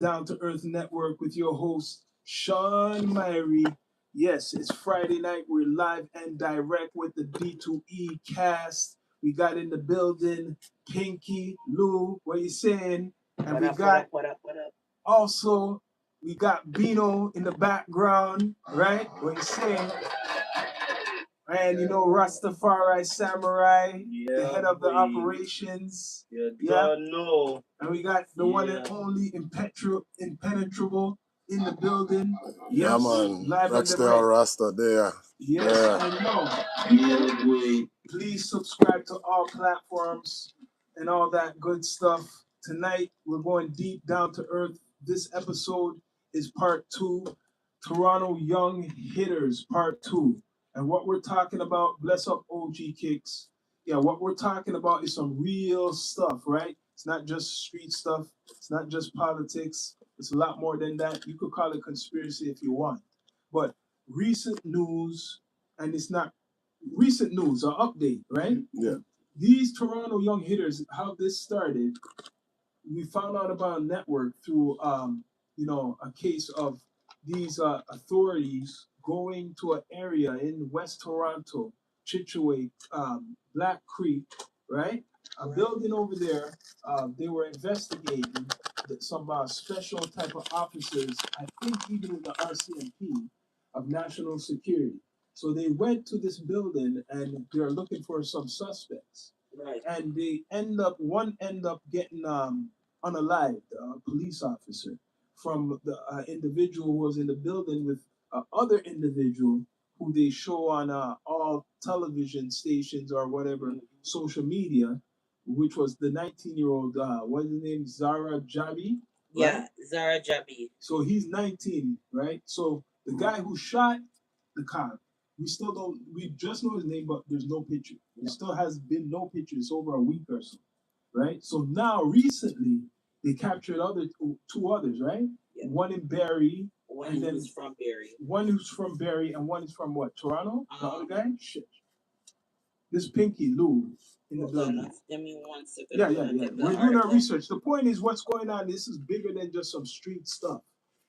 Down to Earth Network with your host, Sean Myrie. Yes, it's Friday night. We're live and direct with the D2E cast. We got in the building Pinky, Lou, what you saying? And What we up, got what up? also, we got Bino in the background, right? What you saying? And you know, Rastafari Samurai, the head of the operations. Yeah. No. And we got the one and only impenetrable in the building. Yeah, Yes, man. live and Rockstar direct. Rasta there. Yes, I know. Please subscribe to all platforms and all that good stuff. Tonight, we're going deep down to earth. This episode is part 2, Toronto Young Hitters, part 2. And what we're talking about, bless up OG Kicks. Yeah, what we're talking about is some real stuff, right? It's not just street stuff. It's not just politics. It's a lot more than that. You could call it conspiracy if you want. But recent news, and it's not recent news, or update, right? Yeah. These Toronto Young Hitters, how this started, we found out about a network through, a case of these authorities going to an area in West Toronto, Chitchaway, Black Creek, right? A building over there. They were investigating some special type of officers, I think even in the RCMP of national security. So they went to this building and they're looking for some suspects. Right. And one end up getting unalived, a police officer, from the individual who was in the building with other individual who they show on all television stations or whatever social media, which was the 19-year-old, what's his name, Zara Jabi? Yeah, Zara Jabi. So he's 19, right? So the guy who shot the cop, we just know his name, but there's no picture. There still has been no picture. It's over a week or so, right? So now recently they captured two others, right? Yeah. One in Barrie. One who's from Barrie. One who's from Barrie and one is from what? Toronto? The other guy? Shit. This Pinky Lou in the building. Give me 1 second. Yeah. We're doing our research. The point is what's going on. This is bigger than just some street stuff.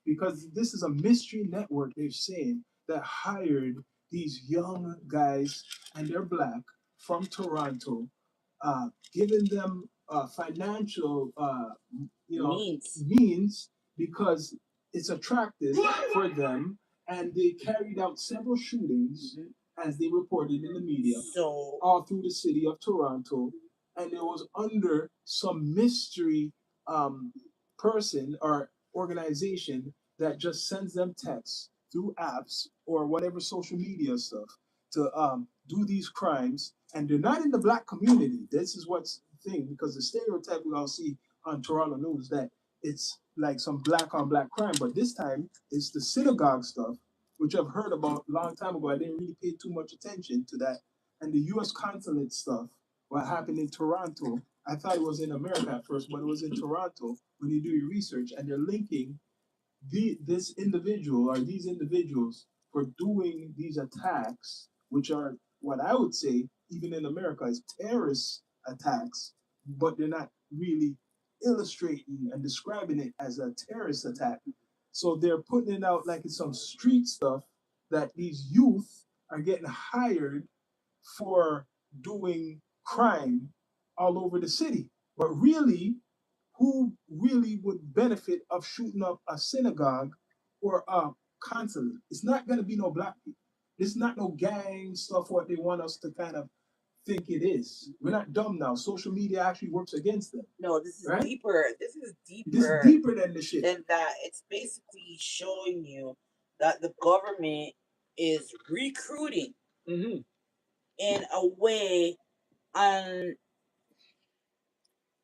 Because this is a mystery network, they're saying, that hired these young guys, and they're black, from Toronto, giving them financial means because it's attractive for them, and they carried out several shootings, as they reported in the media, all through the city of Toronto, and it was under some mystery person or organization that just sends them texts through apps or whatever social media stuff to do these crimes, and they're not in the black community. This is what's the thing, because the stereotype we all see on Toronto news that it's like some black on black crime, but this time it's the synagogue stuff, which I've heard about a long time ago. I didn't really pay too much attention to that, and the U.S. consulate stuff, what happened in Toronto. I thought it was in America at first, but it was in Toronto when you do your research, and they're linking this individual or these individuals for doing these attacks, which are what I would say, even in America, is terrorist attacks, but they're not really illustrating and describing it as a terrorist attack. So they're putting it out like it's some street stuff that these youth are getting hired for doing crime all over the city. But really, who really would benefit of shooting up a synagogue or a consulate? It's not going to be no black people. It's not no gang stuff, what they want us to kind of think it is. We're not dumb now. Social media actually works against them. No, this is deeper. This is deeper than the shit. Than that. It's basically showing you that the government is recruiting in a way,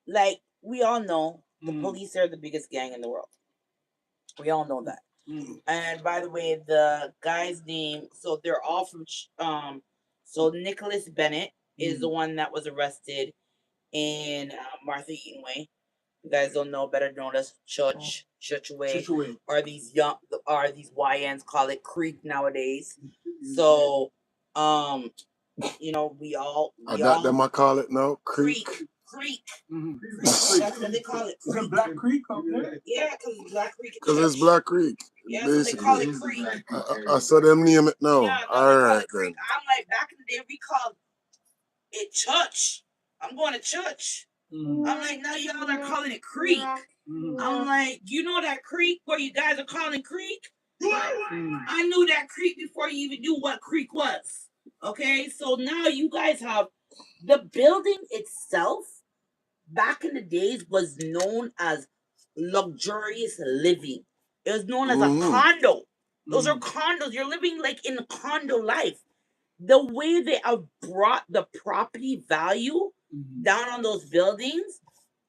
like we all know, the police are the biggest gang in the world. We all know that. And by the way, the guy's name, so they're all from, so Nicholas Bennett is the one that was arrested in Martha Eaton Way. You guys don't know, better known as Churchway. Or these YNs call it Creek nowadays. So, we all them I call it now Creek. Creek. Mm-hmm. That's what they call it. Is it Black Creek up there? Yeah, because it's Black Creek. Because it's Black Creek. Yeah, so they call it Creek. I saw them name it now. Yeah, no, all right, then. I'm like, back in the day, we called it church. I'm going to church. Mm. I'm like, now y'all are calling it Creek. Mm. I'm like, you know that creek where you guys are calling Creek? Mm. I knew that creek before you even knew what creek was. Okay, so now you guys have the building itself. Back in the days, was known as luxurious living. It was known as a condo. Those are condos. You're living like in a condo life. The way they have brought the property value down on those buildings,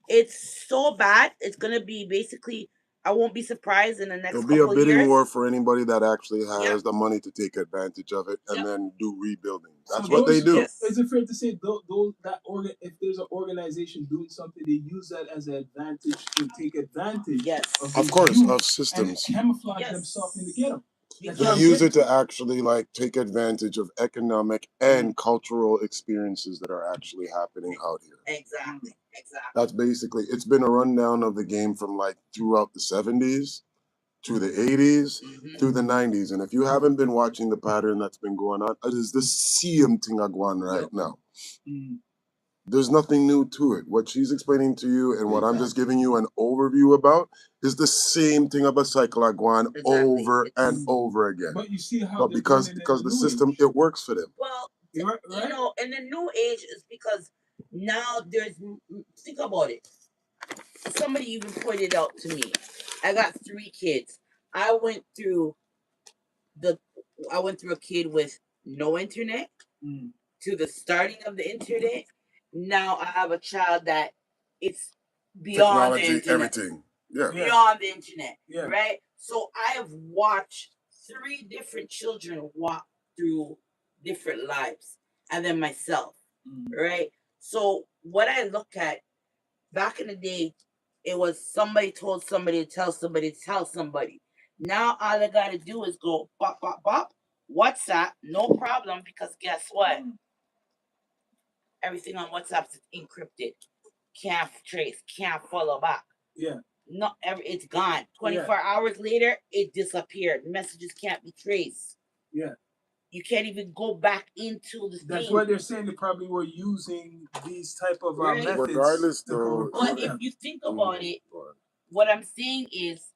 it's so bad. It's gonna be basically. I won't be surprised in the next. There'll be a bidding war for anybody that actually has the money to take advantage of it and then do rebuilding. That's what they do. Yes. Is it fair to say if there's an organization doing something, they use that as an advantage to take advantage? Yes. Of course, of systems. And camouflage themselves in the ghetto. They use it to actually like take advantage of economic and cultural experiences that are actually happening out here. Exactly. That's basically, it's been a rundown of the game from like throughout the 70s to the 80s through the 90s. And if you haven't been watching the pattern that's been going on, it is the same thing going on right now. There's nothing new to it. What she's explaining to you and what I'm just giving you an overview about is the same thing of a cycle going over and over again. But you see how because the system, it works for them. Well, you know, in the new age is because now think about it. Somebody even pointed out to me. I got 3 kids. I went through a kid with no internet to the starting of the internet. Now I have a child that it's beyond the internet. Everything. Yeah. Beyond the internet. Yeah. Right? So I have watched 3 different children walk through different lives. And then myself. Right? So what I look at, back in the day, it was somebody told somebody to tell somebody to tell somebody. Now all I gotta do is go bop, bop, bop, WhatsApp, no problem, because guess what? Everything on WhatsApp is encrypted. Can't trace, can't follow back. Yeah. It's gone. 24 hours later, it disappeared. Messages can't be traced. Yeah. You can't even go back into the That's why they're saying they probably were using these type of methods. Regardless, though. But if you think about it, what I'm saying is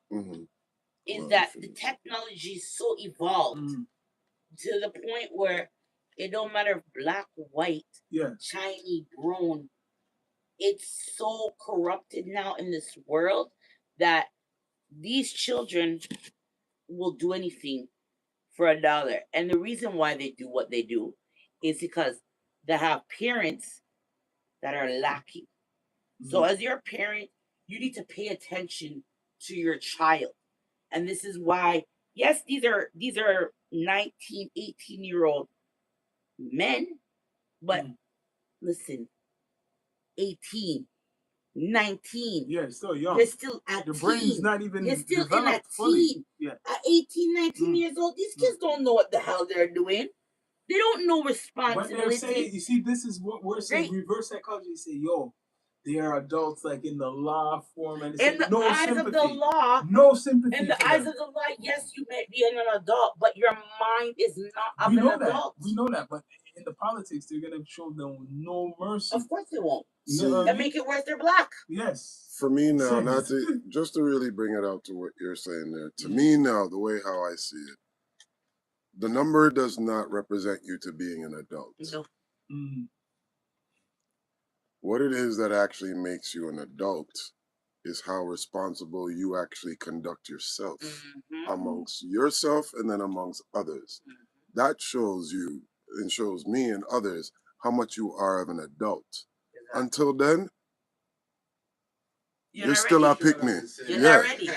that the technology is so evolved to the point where it don't matter if black, white, Chinese, brown. It's so corrupted now in this world that these children will do anything for $1. And the reason why they do what they do is because they have parents that are lacking. So as your parent, you need to pay attention to your child. And this is why, yes, these are 19, 18-year-old men, but listen, 18, 19. Yeah, still young. They're still at the teen. brain's not even They're still in developed a fully. teen. Yeah. At 18, 19 years old, these kids don't know what the hell they're doing. They don't know responsibility. But they're saying, you see, this is what we're saying. Reverse psychology. Say, yo, they are adults like in the law form, and in the no eyes sympathy. of the law, no sympathy. In the eyes of the law, yes, you may be an adult, but your mind is not of an adult. We know that, but in the politics, they're gonna show them no mercy. Of course they won't. They make it worse. They're black. Yes. For me now, just to really bring it out to what you're saying there. To me now, the way how I see it, the number does not represent you to being an adult. No. What it is that actually makes you an adult is how responsible you actually conduct yourself amongst yourself and then amongst others. That shows you and shows me and others how much you are of an adult. Until then, you're still a pick-me. You're not ready.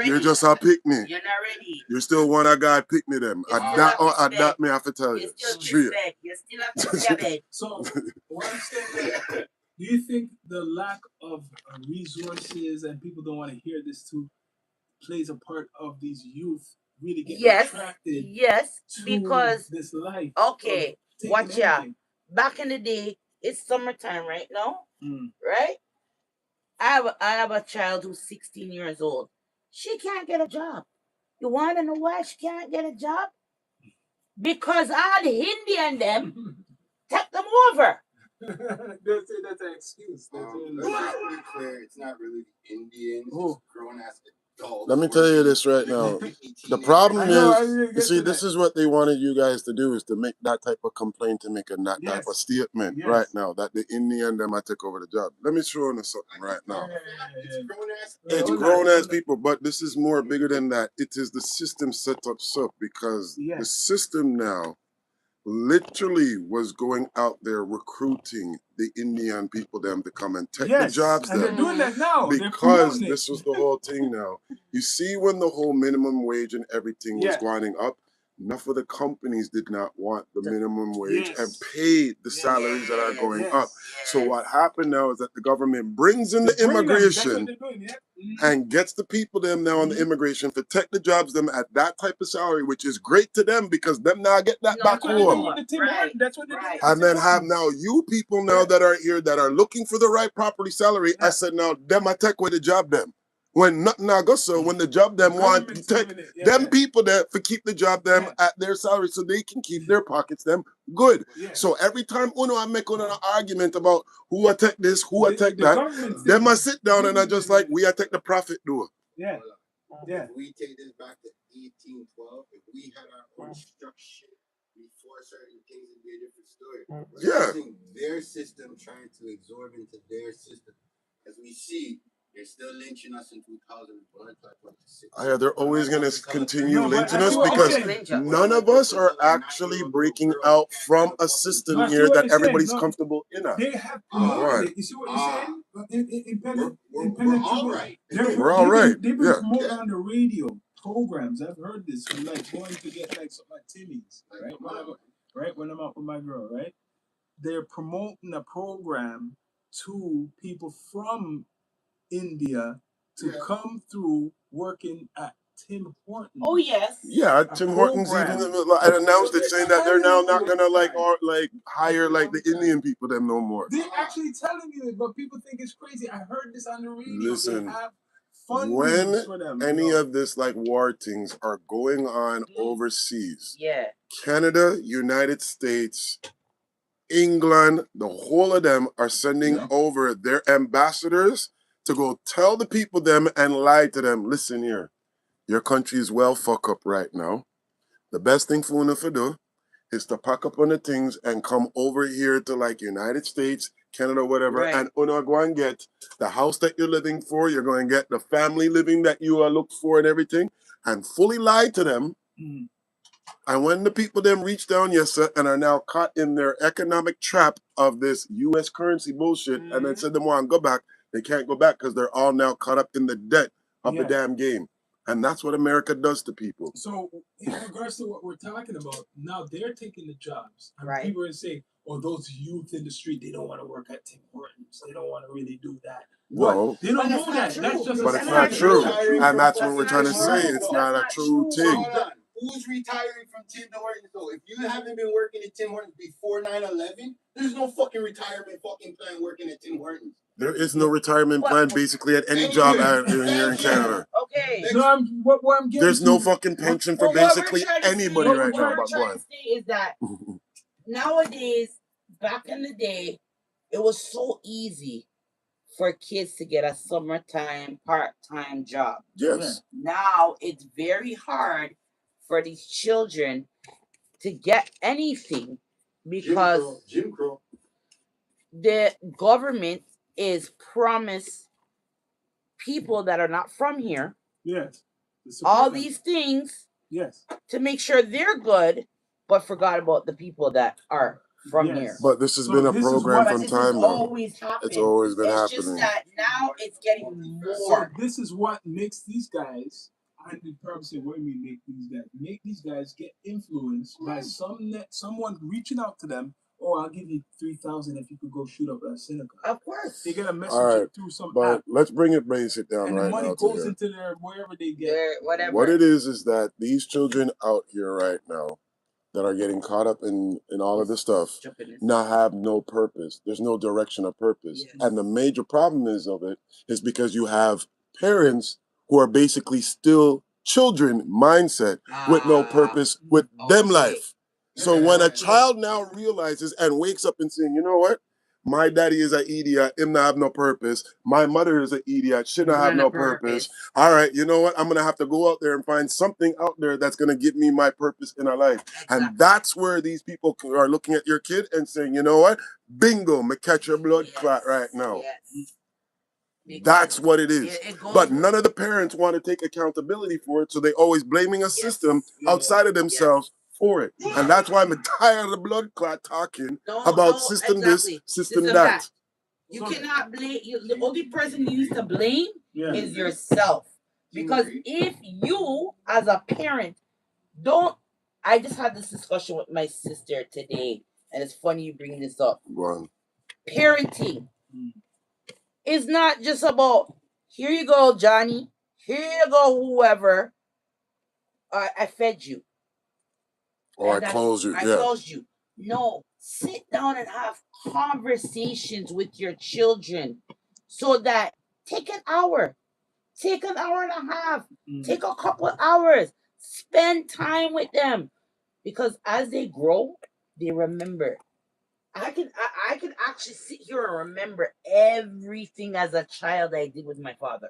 You're just a pick-me. You're not ready. You're still one of God pick-me them. At that me have to tell you. Straight. You're still a pick-me. So, what I'm saying is, do you think the lack of resources and people don't want to hear this too plays a part of these youth really getting attracted? Yes, because this life. Okay, watch out. Back in the day, it's summertime right now. right? I have a child who's 16 years old. She can't get a job. You want to know why she can't get a job? Because all the Indian them take them over. That's an excuse. Let's be clear, it's not really the Indians, it's grown ass adults. Let me tell you this right now. The problem is, you see, this is what they wanted you guys to do, is to make that type of complaint, to make that type of statement right now, that the Indian them might take over the job. Let me show you something right now. It's grown ass people, but this is more bigger than that. It is the system set up so, because the system now literally was going out there recruiting the Indian people them to come and take the jobs and them. they're doing that now. Because this was the whole thing now. You see, when the whole minimum wage and everything was going up, enough of the companies did not want the minimum wage and pay the salaries that are going up. So what happened now is that the government brings in the immigration and gets the people them now on the immigration to take the jobs them at that type of salary, which is great to them because them now get that back home. That's what they do. And then have now you people now that are here that are looking for the right property salary. I said now them I take with the job them. When nothing I go so when the job them want to take them people there for keep the job them at their salary so they can keep their pockets them good. So every time Uno I make an argument about who I take this, who I take that, them I sit down and I just like we I take the profit do. If we take this back to 1812, if we had our own structure before certain things, it'd be a different story. We're using their system, trying to absorb into their system. As we see, they're still lynching us in 2001. Yeah, they're always going to continue lynching us because none of us are actually breaking out from a system here that everybody's comfortable in. They have promoted it. You see what you're saying? We're all right. We're all right. They've been promoting on the radio programs. I've heard this from like going to get like something like Timmy's, right? When I'm out with my girl, right? They're promoting a program to people from India to come through working at Tim Hortons. Oh yes. Yeah, Tim Hortons even announced it, saying that they're now not gonna like hire like the Indian people them no more. They're actually telling you it, but people think it's crazy. I heard this on the radio. Listen, they have fun when for them, any of this like war things are going on overseas, Yeah. Canada, United States, England, the whole of them are sending over their ambassadors to go tell the people them and lie to them. Listen here, your country is well fuck up right now. The best thing for you to do is to pack up on the things and come over here to like United States, Canada, whatever, and uno go and get the house that you're living for. You're going to get the family living that you are looked for and everything, and fully lie to them. And when the people them reach down and are now caught in their economic trap of this U.S. currency bullshit, and then said them want to go back, they can't go back because they're all now caught up in the debt of the damn game. And that's what America does to people. So in regards to what we're talking about, now they're taking the jobs. And people are saying, oh, those youth in the street, they don't want to work at Tim Hortons. They don't want to really do that. No. They don't know that. That's just but it's not true. And that's what we're trying to say. It's not a true thing. Who's retiring from Tim Hortons though? If you haven't been working at Tim Hortons before 9/11, there's no fucking retirement fucking plan working at Tim Hortons. There is no retirement plan basically at any job here in Canada. Okay. No, what I'm getting There's no fucking pension for basically anybody right now. What we're trying to say is that nowadays, back in the day, it was so easy for kids to get a summertime part-time job. Yes. Now it's very hard for these children to get anything because Jim Crow. The government is promised people that are not from here all these things to make sure they're good, but forgot about the people that are from here. But this has been a program from time now. It's always been happening. It's just that now it's getting more. So this is what makes these guys, and the purpose of what we make these guys get influenced by someone reaching out to them. Oh, I'll give you 3,000 if you could go shoot up a synagogue. Of course. They get a message through some app. Let's bring it basic down and right now. And the money goes into their, wherever they get. Whatever. What it is that these children out here right now that are getting caught up in all of this stuff now have no purpose. There's no direction of purpose. Yes. And the major problem is because you have parents who are basically still children mindset with no purpose with them life. So when a child now realizes and wakes up and saying, you know what? My daddy is an idiot, him not have no purpose. My mother is an idiot, she not have no purpose. All right, you know what? I'm going to have to go out there and find something out there that's going to give me my purpose in our life. Exactly. And that's where these people are looking at your kid and saying, you know what? Bingo, me catch your blood clot right now. Yes. That's what it is. But none of the parents want to take accountability for it, so they always blaming a system outside of themselves for it. And that's why I'm tired of the blood clot talking about system this, system that. You cannot blame. The only person you need to blame is yourself. Because if you, as a parent, don't... I just had this discussion with my sister today, and it's funny you bring this up. Parenting is not just about, here you go, Johnny. Here you go, whoever. I fed you. Or I closed you. I closed you. No, sit down and have conversations with your children so that take an hour and a half, take a couple of hours, spend time with them, because as they grow, they remember. I can actually sit here and remember everything as a child I did with my father,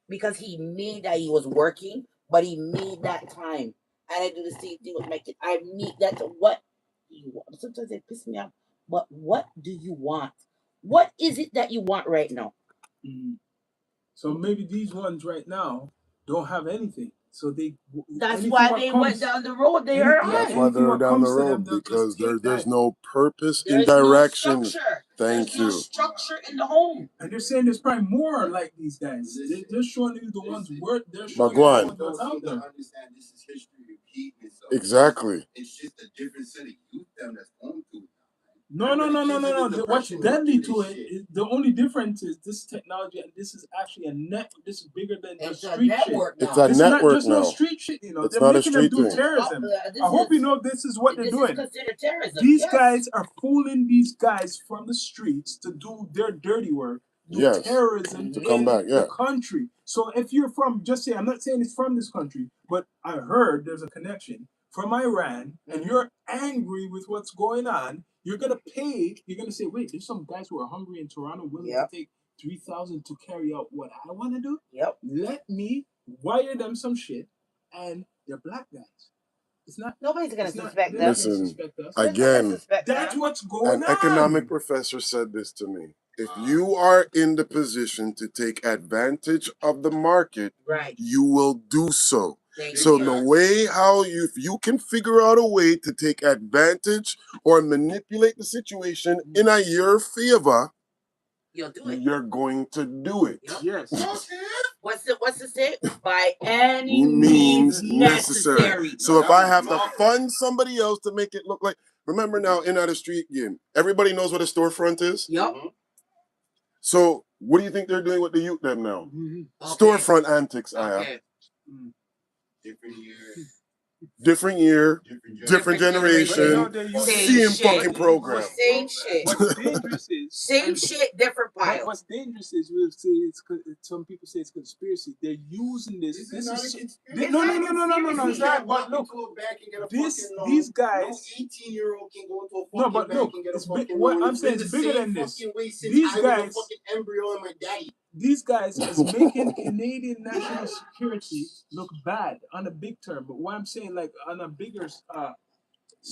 because he made that he was working, but he made that time, and I do the same thing with my kid. I need that. What do you want? Sometimes they piss me off, but what do you want? What is it that you want right now? So maybe these ones right now don't have anything. So that's why they went down the road they are on. That's why they're down the road, because there's no purpose in direction. No structure. Thank you. No structure in the home. And they're saying there's probably more like these guys. They're showing you the ones worth. They're showing you the ones that's out there. Understand this is history repeating itself. Exactly. It's just a different set of youth them that's going through it. No. What's deadly to it is the only difference is this technology, and this is actually a net. This is bigger than the street shit. It's a network just now. No street shit. You know, it's they're not making a street them do thing. terrorism. I hope you know this is what they're doing. Terrorism. These guys are fooling these guys from the streets to do their dirty work. Terrorism to come back. The country. So if you're from, just say, I'm not saying it's from this country, but I heard there's a connection from Iran, and you're angry with what's going on. You're gonna pay. You're gonna say, wait, there's some guys who are hungry in Toronto willing to take $3,000 to carry out what I want to do. Let me wire them some shit, and they're black guys. It's not. Nobody's gonna suspect them. Listen, again, that's what's going on. An economic professor said this to me. If you are in the position to take advantage of the market, you will do so. So the way how if you can figure out a way to take advantage or manipulate the situation in your favor, you'll do it. You're going to do it. Yes. What's the say? By any means necessary. So if I have to fund somebody else to make it look like, remember now in the street game, everybody knows what a storefront is. Yep. So what do you think they're doing with the youth them now? Storefront antics, Different year, different generation, same fucking program. Same shit. What's dangerous is same shit, different pile. What's dangerous is we'll say some people say it's conspiracy. They're using this. This is no. It's not. But look, these guys. No 18-year-old can go into a fucking bank and get a fucking what I'm saying is bigger than this. These guys, a fucking embryo in my daddy. These guys is making Canadian national security look bad on a big term. But what I'm saying, like on a bigger scale,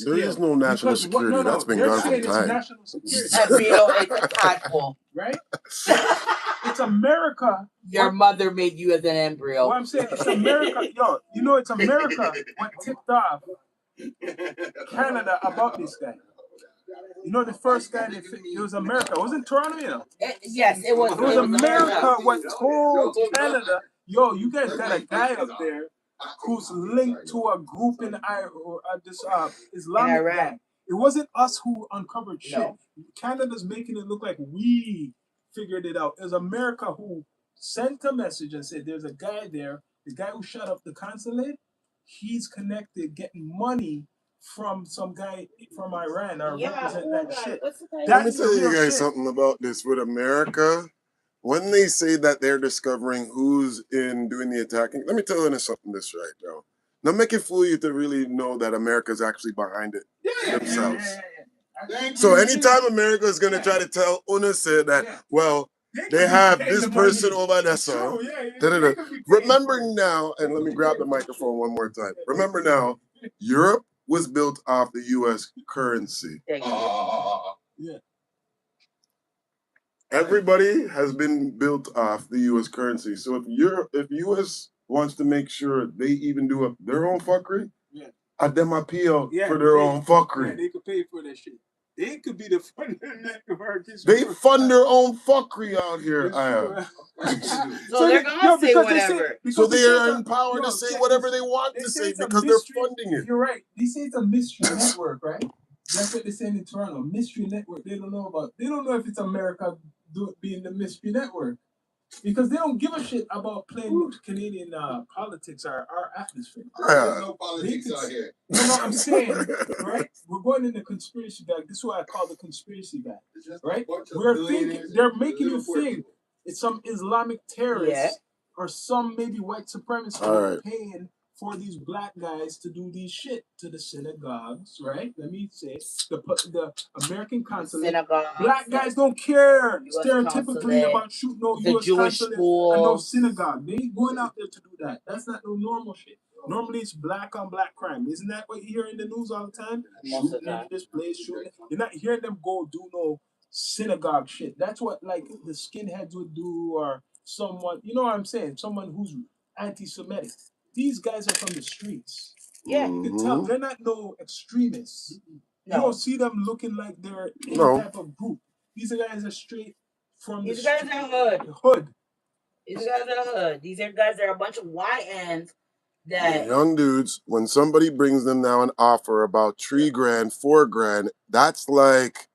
there is no national security. That's been gone from time. National security. Embryo is a tadpole, right? It's America. Your mother made you as an embryo. What I'm saying, it's America. Yo, you know, it's America what tipped off Canada about this guy. You know, the first guy, it was America. It wasn't Toronto, you know? Yes, it was. It was America what told Canada, yo, you guys got a guy up there who's linked to a group in this Islamic gang. It wasn't us who uncovered shit. No. Canada's making it look like we figured it out. It was America who sent a message and said, there's a guy there, the guy who shut up the consulate, he's connected, getting money from some guy from Iran or represent that shit. Let me tell you guys something about this with America. When they say that they're discovering who's in doing the attacking, let me tell you something this right now. Not make it fool you to really know that America's actually behind it themselves. So anytime America is going to try to tell UNICEF that, well, they have this person over there, so remember now, and let me grab the microphone one more time. Remember now, Europe was built off the U.S. currency. Yeah. Everybody has been built off the U.S. currency. So if U.S. wants to make sure they even do their own fuckery, at them appeal for their own fuckery. Yeah, they could pay for that shit. They could be the funding network. They fund their own fuckery out here. So they're gonna say whatever. So they are empowered to say whatever they want to say because they're funding it. You're right. They say it's a mystery network, right? That's what they're saying in Toronto. Mystery network. They don't know about. They don't know if it's America being the mystery network because they don't give a shit about playing Canadian politics or our atmosphere. There's no politics out here. You know what I'm saying, right? We're going in the conspiracy bag. This is what I call the conspiracy bag, right? We're thinking they're making you think it's some Islamic terrorists or some maybe white supremacists paying for these black guys to do these shit to the synagogues, right? Let me say the American consulate. Black guys don't care stereotypically about shooting no U.S. Jewish consulate and no synagogue. They ain't going out there to do that. That's not no normal shit. Normally it's black on black crime. Isn't that what you hear in the news all the time? Shooting in this place, shooting. You're not hearing them go do no synagogue shit. That's what like the skinheads would do or someone, you know what I'm saying? Someone who's anti-Semitic. These guys are from the streets. Yeah. You can tell they're not no extremists. You don't see them looking like they're any type of group. These guys are straight from the street. These guys are hood. These guys are hood. These are guys that are a bunch of YNs that young dudes, when somebody brings them now an offer about $3 grand, $4 grand, that's like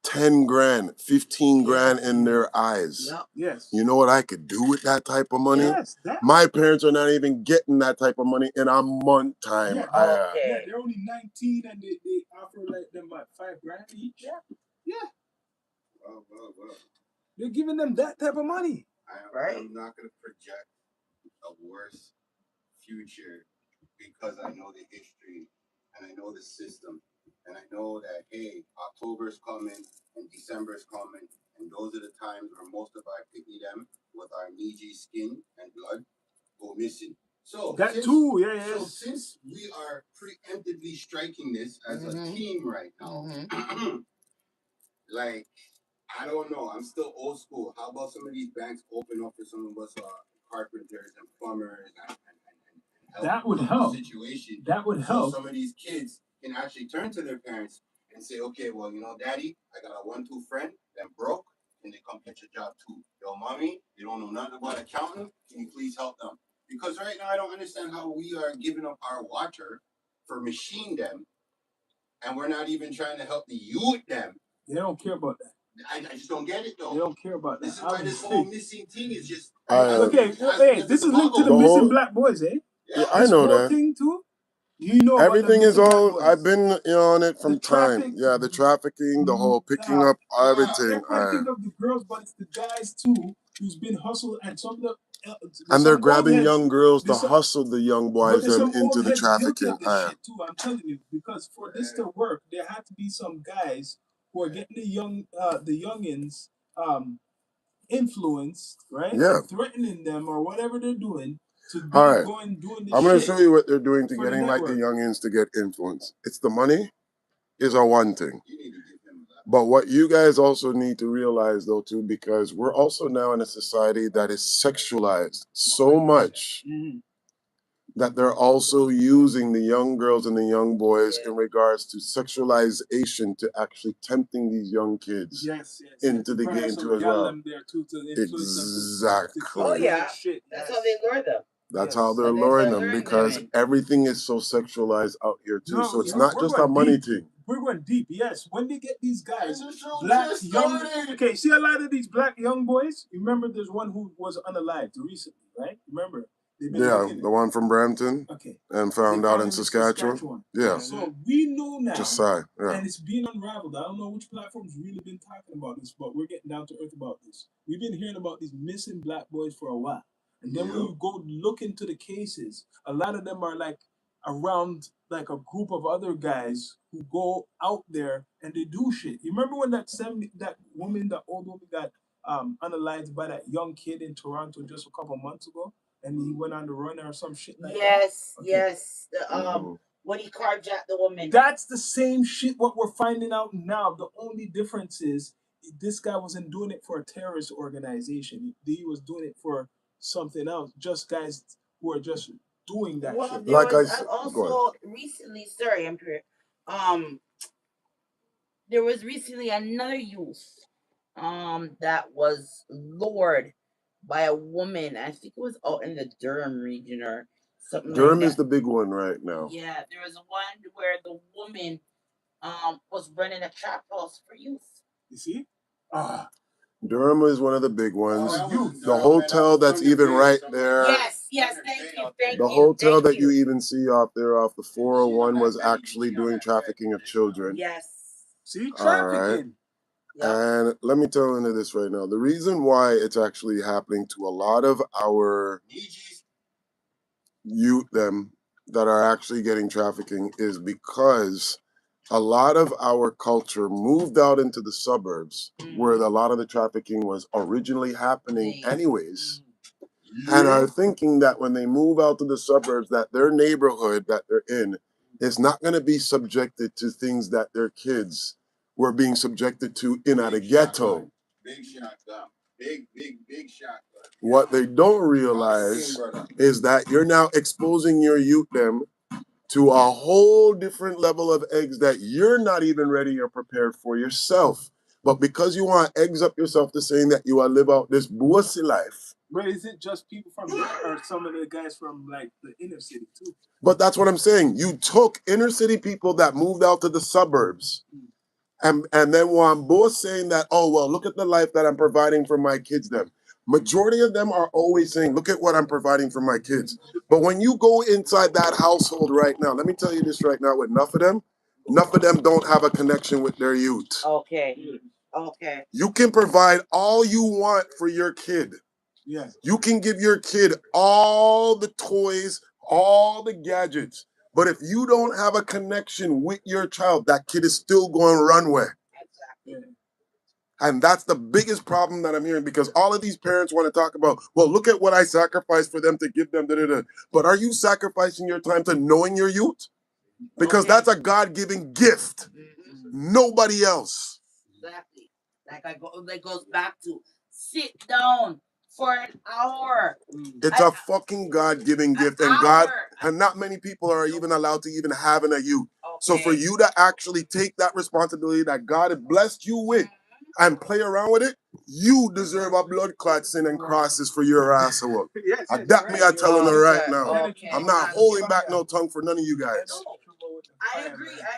10 grand, 15 grand in their eyes. Yes. You know what I could do with that type of money? Yes. My parents are not even getting that type of money in a month time. Yeah, they're only 19 and they offer like them what, $5 grand each? Yeah. Wow. They're giving them that type of money. I'm not going to project a worse future because I know the history and I know the system. And I know that, hey, October's coming and December's coming, and those are the times where most of our picky them with our meaty skin and blood go missing. So So since we are preemptively striking this as a team right now, like, I don't know, I'm still old school. How about some of these banks open up for some of us carpenters and plumbers and help that would help. Situation. That would help. So some of these kids can actually turn to their parents and say, okay, well, you know, daddy, I got a 1-2 friend that broke, and they come get your job too. Yo, mommy, they don't know nothing about accounting. Can you please help them? Because right now I don't understand how we are giving up our water for machine them, and we're not even trying to help the youth them. They don't care about that. I just don't get it though. They don't care about that. This is why this whole missing thing is just. This is linked to the missing black boys, eh? Yeah, I know that. Thing too. You know, everything is all. I've been on it from time. Yeah, the trafficking, the whole picking up everything. Think of the girls, but it's the guys too who's been hustled, and some of the. And they're grabbing young girls to hustle the young boys them into the trafficking. Shit too, I'm telling you, because for this to work, there had to be some guys who are getting the youngins influenced, right? Yeah, and threatening them or whatever they're doing. All right, I'm going to show you what they're doing to getting like the youngins to get influence. It's the money is a one thing. But what you guys also need to realize though too, because we're also now in a society that is sexualized so much that they're also using the young girls and the young boys in regards to sexualization to actually tempting these young kids into the game too as well. Exactly. Oh yeah, that's how they lure them. That's how they're luring them because everything is so sexualized out here too. So it's not just a money thing. We're going deep, yes. When they get these guys, black young, see a lot of these black young boys. Remember, there's one who was unalived recently, right? Remember? The one from Brampton. Okay. And found out in Saskatchewan. Yeah. So we know now. Just say, yeah. And it's being unraveled. I don't know which platform's really been talking about this, but we're getting down to earth about this. We've been hearing about these missing black boys for a while. And then when you go look into the cases, a lot of them are like around like a group of other guys who go out there and they do shit. You remember when that woman, that old woman got unalived by that young kid in Toronto just a couple months ago? And he went on the run or some shit like that? Yes. When he carjacked the woman. That's the same shit what we're finding out now. The only difference is this guy wasn't doing it for a terrorist organization. He was doing it for something else. Just guys who are just doing that shit. There like was also recently, sorry, I'm here. There was recently another youth that was lured by a woman. I think it was out in the Durham region or something. Durham is the big one right now. Yeah, there was one where the woman was running a trap house for youth. You see? Durham is one of the big ones. The hotel that's even right there. Yes, thank you. The hotel that you even see off there off the 401 was actually doing trafficking of children. Yes. See, trafficking. And let me tell you this right now. The reason why it's actually happening to a lot of our youth them that are actually getting trafficking is because a lot of our culture moved out into the suburbs where a lot of the trafficking was originally happening anyways, and are thinking that when they move out to the suburbs that their neighborhood that they're in is not going to be subjected to things that their kids were being subjected to in a ghetto. Big shotgun. Big shotgun. What they don't realize is that you're now exposing your youth them to a whole different level of eggs that you're not even ready or prepared for yourself. But because you want to eggs up yourself to saying that you want to live out this bossy life. But is it just people from there or some of the guys from like the inner city too? But that's what I'm saying. You took inner city people that moved out to the suburbs and then want both saying that, oh, well, look at the life that I'm providing for my kids then. Majority of them are always saying, look at what I'm providing for my kids. But when you go inside that household right now, let me tell you this right now, with enough of them don't have a connection with their youth. Okay. You can provide all you want for your kid. Yeah. You can give your kid all the toys, all the gadgets. But if you don't have a connection with your child, that kid is still going to run away. Exactly. And that's the biggest problem that I'm hearing, because all of these parents want to talk about, well, look at what I sacrificed for them to give them. But are you sacrificing your time to knowing your youth? Because that's a God-given gift. Nobody else. Exactly. That goes back to sit down for an hour. It's a fucking God-given gift. And not many people are even allowed to even have a youth. Okay. So for you to actually take that responsibility that God has blessed you with, and play around with it, you deserve a blood clot sin and crosses for your ass. Yes, I'm telling her right now. Okay. I'm not holding back no tongue for none of you guys. I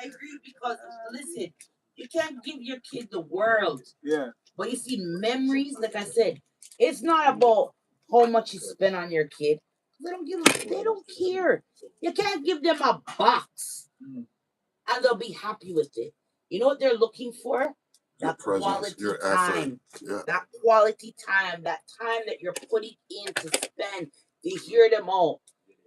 agree because, listen, you can't give your kid the world. Yeah. But you see, memories, like I said, it's not about how much you spend on your kid. They don't care. You can't give them a box and they'll be happy with it. You know what they're looking for? Your presence, your effort. Yeah. That quality time, that time that you're putting in to spend to hear them all.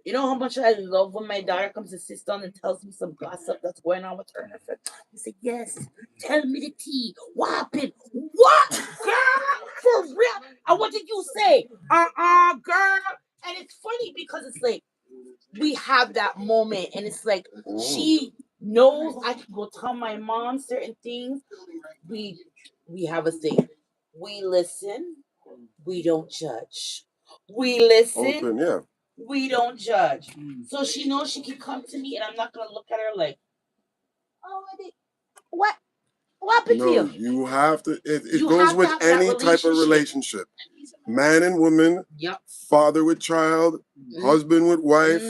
You know how much I love when my daughter comes to sit down and tells me some gossip that's going on with her and her friend. I say, yes, tell me the tea. What happened? What? Girl, for real? And what did you say? Girl. And it's funny because it's like, we have that moment and it's like, she knows I can go tell my mom certain things. We have a thing. We listen. We don't judge. We listen. Open, yeah. We don't judge. So she knows she can come to me and I'm not going to look at her like, oh, what happened to you? You have to, it goes with any type of relationship. Man and woman, father with child, husband with wife,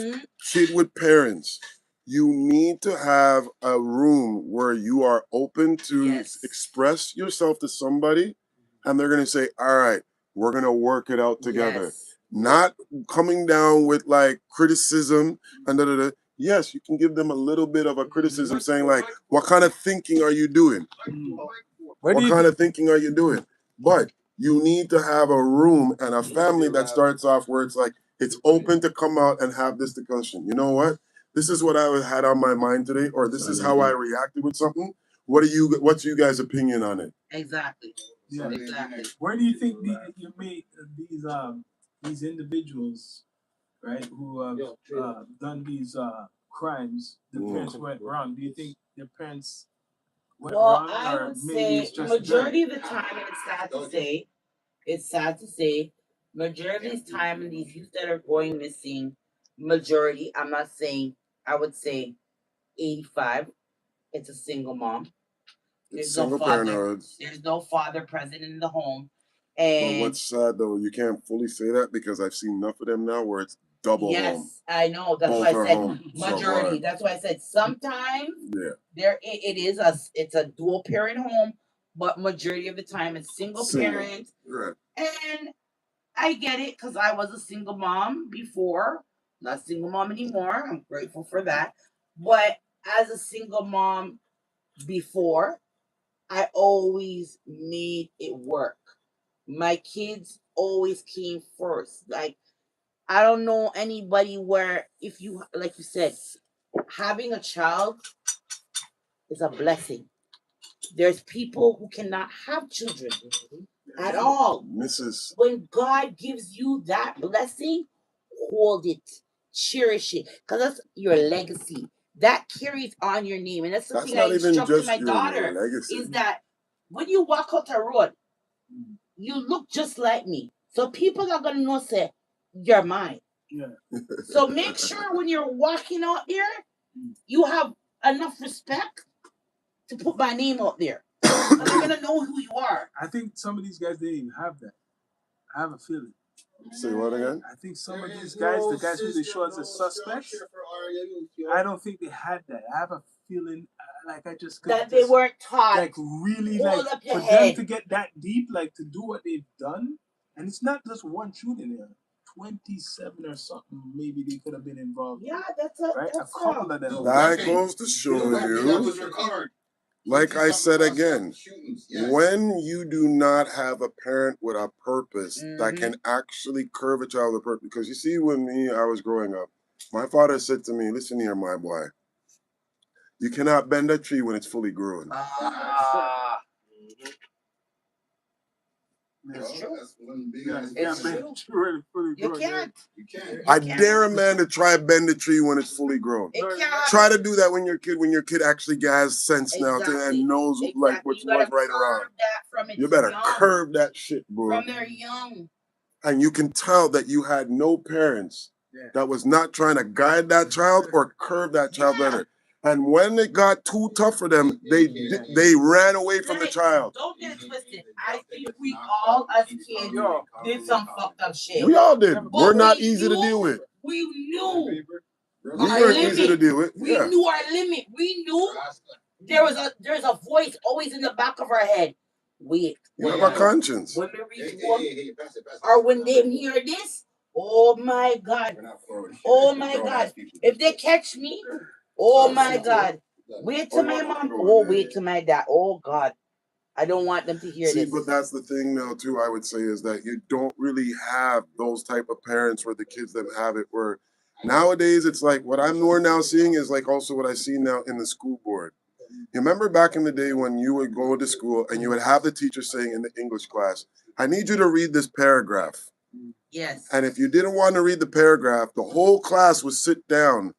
kid with parents. You need to have a room where you are open to express yourself to somebody and they're going to say, all right, we're going to work it out together. not coming down with like criticism and da. Yes, you can give them a little bit of a criticism saying like, what kind of thinking are you doing? What kind of thinking are you doing? But you need to have a room and a family that starts off where it's like, it's open to come out and have this discussion. You know what? This is what I had on my mind today, or this is how I reacted with something. What's you guys' opinion on it? Exactly. Yeah. Exactly. Where do you think you made these individuals, right, who have done these crimes, the parents went wrong? Do you think their parents went wrong? I would say majority of the time, and it's sad to say, majority of the time in these youth that are going missing, majority, I'm not saying, I would say 85, it's a single mom. There's no father. There's no father present in the home. And but what's sad though, you can't fully say that because I've seen enough of them now where it's double home. Yes, I know. That's why I said majority. That's why I said sometimes it's a dual parent home, but majority of the time it's single parent. Right. And I get it because I was a single mom before, not single mom anymore. I'm grateful for that. But as a single mom before, I always made it work. My kids always came first. Like, I don't know anybody where, if you, like you said, having a child is a blessing. There's people who cannot have children at all. Mrs. When God gives you that blessing, hold it, cherish it, because that's your legacy. That carries on your name. And that's the thing I instructed my daughter, is that when you walk out the road, you look just like me. So people are going to know, say, you're mine. Yeah. So make sure when you're walking out there, you have enough respect to put my name out there. They're going to know who you are. I think some of these guys didn't even have that. I have a feeling. Say what again? I think some of these guys, the guys who they show as the suspects, I don't think they had that. I have a feeling like I just that they weren't taught. Like really, like for them to get that deep, like to do what they've done, and it's not just one shooting there. 27 or something, maybe they could have been involved. Yeah, that's a couple of them. That goes to show you. Like I said again, when you do not have a parent with a purpose that can actually curve a child with a purpose, because you see, when I was growing up, my father said to me, listen here, my boy, you cannot bend a tree when it's fully grown. It's true. You can't. I dare a man to try bend the tree when it's fully grown. Try to do that when your kid actually has sense now and knows like what's right around. You better curve that shit, bro. From their young. And you can tell that you had no parents that was not trying to guide that child or curve that child better. And when it got too tough for them, they ran away from the child. Don't get twisted. I think we all, as kids, did some fucked up shit. We all did. We're not easy to deal with. We knew. We weren't easy to deal with. We knew our limit. We knew there's a voice always in the back of our head. Wait. You have a conscience. When we reach one, or when they hear this, oh my God. Oh my God. If they catch me, oh my God. Wait till my mom. Oh, wait till my dad. Oh God. I don't want them to hear this. But that's the thing now too, I would say, is that you don't really have those type of parents where the kids that have it, where nowadays it's like what I'm more now seeing is like also what I see now in the school board. You remember back in the day when you would go to school and you would have the teacher saying in the English class, I need you to read this paragraph. Yes. And if you didn't want to read the paragraph, the whole class would sit down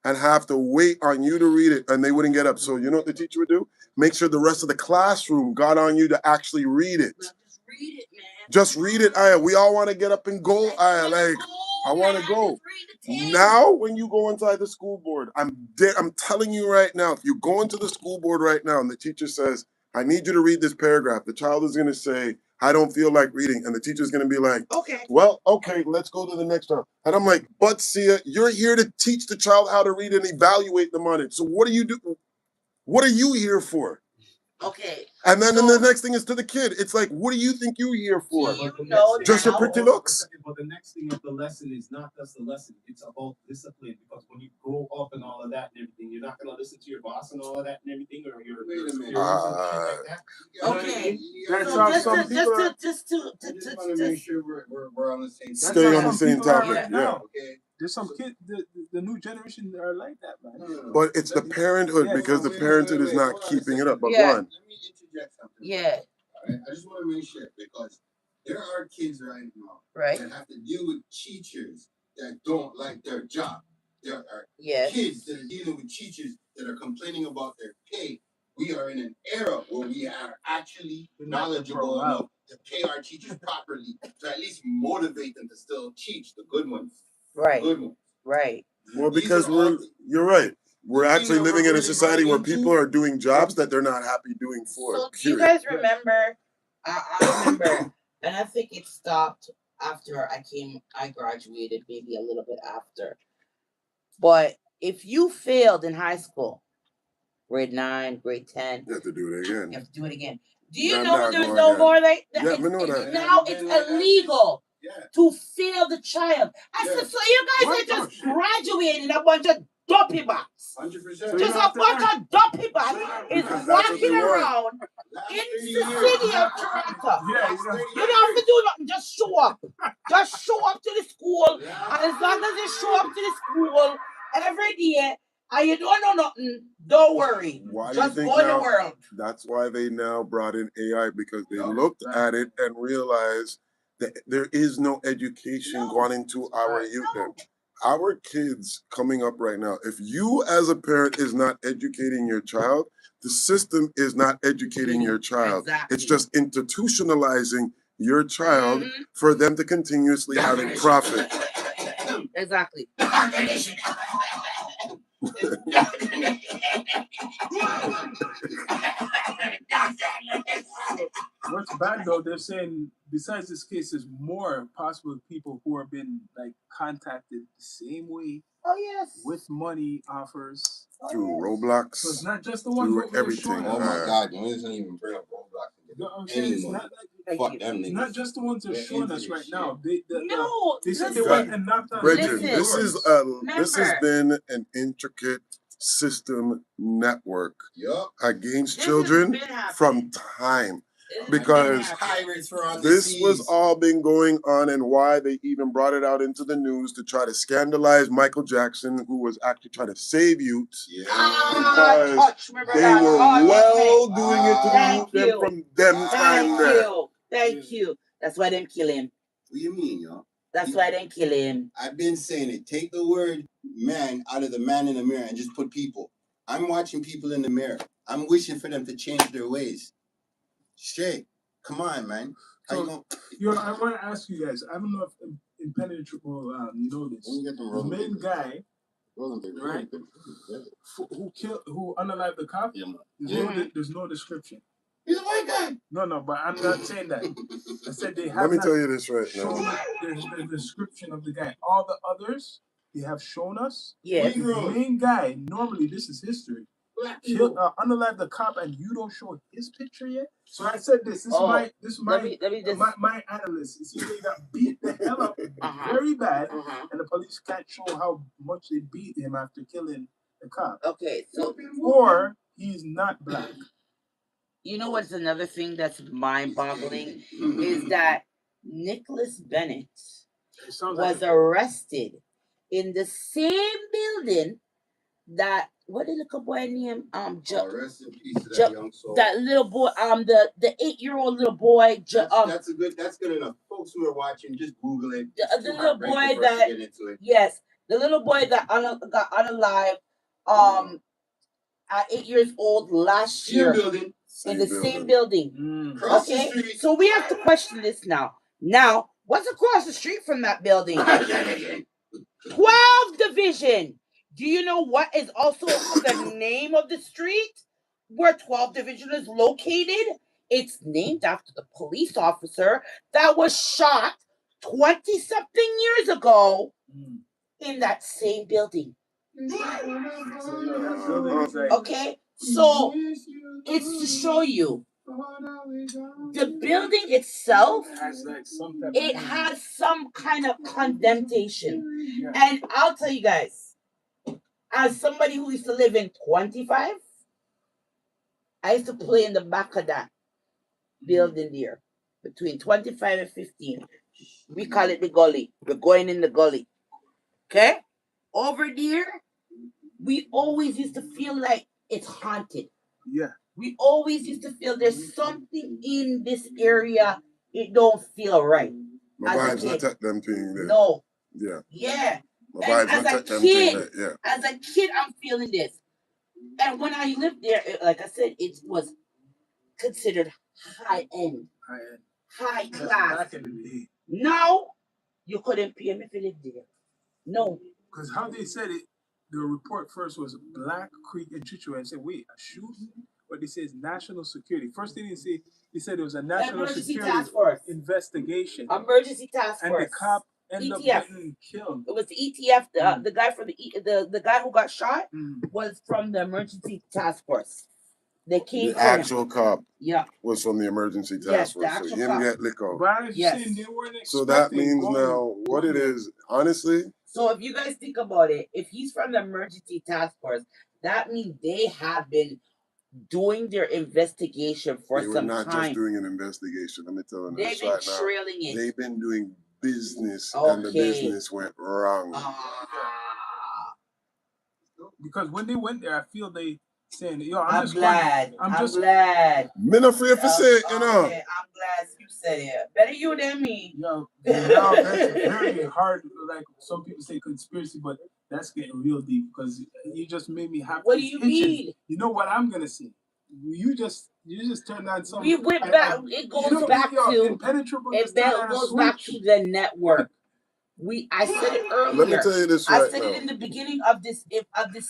and have to wait on you to read it, and they wouldn't get up. So you know what the teacher would do? Make sure the rest of the classroom got on you to actually read it. Just read it, man. Just read it, Aya. We all want to get up and go, Aya. Like, I want to go. Now, when you go inside the school board, I'm telling you right now, if you go into the school board right now and the teacher says, I need you to read this paragraph, the child is going to say, I don't feel like reading. And the teacher's going to be like, okay, well, okay, let's go to the next one. And I'm like, but Sia, you're here to teach the child how to read and evaluate them on it. So what do you do? What are you here for? Okay. And then the next thing is to the kid. It's like, what do you think you're here for? Just your pretty looks? But the next thing of the lesson is not just the lesson. It's about discipline. Because when you grow up and all of that and everything, you're not going to listen to your boss and all of that and everything, or your parents and shit like that. Okay. That's So how just some to people are. just to want to make sure we're on the same. Stay on the same topic. Right Yeah. now. Okay. There's some kids. The new generation are like that, man. But it's the parenthood because the parenthood is not keeping it up. But go on. Let me interject something. Yeah. All right? I just want to make sure because there are kids right now that have to deal with teachers that don't like their job. There are kids that are dealing with teachers that are complaining about their pay. We are in an era where we are actually knowledgeable enough to pay our teachers properly to at least motivate them to still teach the good ones. Right. The good ones. Right. Well, because you're right. We're actually living in a society where people are doing jobs that they're not happy doing for. So do you guys remember? I remember, and I think it stopped after I graduated, maybe a little bit after. But if you failed in high school, grade 9, grade 10, you have to do it again. You have to do it again. Do you know there's no more like that? Yeah, we know that. Now it's illegal to fail the child. I said, so you guys are just graduating a bunch of dumpy bats. 100%. Just a bunch of dumpy bats is walking around in the city of Toronto. You don't have to do nothing. Just show up. Just show up to the school. And as long as you show up to the school every day, and you don't know nothing, don't worry. Just go in the world. That's why they now brought in AI because they looked at it and realized that there is no education going into our youth. Our kids coming up right now, if you as a parent is not educating your child, the system is not educating your child. Exactly. It's just institutionalizing your child for them to continuously having profit. Exactly. What's bad though, they're saying besides this case, there's more possible people who have been like contacted the same way. Oh yes. With money offers. Through Roblox. So it's not just the ones through everything. Oh my God, you doesn't even bring up Roblox. It's not like it's not just the ones they're showing us right now. They said they went and knocked on. Bridget, this has been an intricate system network against children from time. Because this was all been going on and why they even brought it out into the news to try to scandalize Michael Jackson, who was actually trying to save youth. Because they were doing it to the youth them from them time there. Thank you. That's why they kill him. What do you mean, y'all? That's why they kill him. I've been saying it. Take the word man out of the man in the mirror and just put people. I'm watching people in the mirror. I'm wishing for them to change their ways. Straight. Come on, man. So, I want to ask you guys. I don't know if Impenetrable know this. The main guy, right, who unalived the cop. There's no description. He's a white guy. No, but I'm not saying that. I said they have. Let me tell you this right now. There's the description of the guy. All the others they have shown us. Yeah. The main guy. Normally, this is history. Unalive the cop, and you don't show his picture yet. So I said this. My analyst. You see, they got beat the hell up very bad, and the police can't show how much they beat him after killing the cop. Okay, so or he's not black. You know what's another thing that's mind-boggling is that Nicholas Bennett was arrested in the same building that what did the little boy name? Rest in peace to that young soul. That little boy, the 8-year-old little boy. That's good enough. Folks who are watching, just Google it. The little boy the little boy that got unalive at 8 years old last year in the same building. Okay, so we have to question this now. Now, what's across the street from that building? 12 Division. Do you know what is also the name of the street where 12 Division is located? It's named after the police officer that was shot 20-something years ago in that same building. Okay, So it's to show you the building itself. It has some kind of condensation, and I'll tell you guys, as somebody who used to live in 25, I used to play in the back of that building there between 25 and 15. We call it the gully. We're going in the gully. Okay? Over there, we always used to feel like it's haunted. Yeah. We always used to feel there's something in this area. It don't feel right. My vibes not touch them thing there. No. Yeah. Yeah. My vibes not touch them thing there. Yeah. As a kid, I'm feeling this. And when I lived there, like I said, it was considered high end. High class. Back in the day. Now, you couldn't pay me to live there. No. Because how they said it, the report first was Black Creek and Chicho, and said, wait, a shooting? But they say it's national security. First thing they said it was a national security investigation. Emergency task force. And the cop ended up getting killed. It was the ETF. The guy from the guy who got shot was from the emergency task force. They came. The actual cop. Yeah. Was from the emergency task force. So him get lick out. Yes. So that means now what it is, honestly. So if you guys think about it, if he's from the emergency task force, that means they have been doing their investigation for some time. They were not just doing an investigation. Let me tell you this right now. Trailing it. They've been doing business, and the business went wrong. Because when they went there, I feel they saying, "Yo, I'm glad. I'm glad. Me not afraid for say it, you know. Okay, I'm glad you said it. Better you than me. Yo, now that's very hard. Like some people say conspiracy, but that's getting real deep because you just made me happy. What do you mean? You know what I'm gonna say? You just turned on something. We went back. It goes back to impenetrable. It goes back to the network. I said it earlier. Let me tell you this right now. I said it in the beginning of this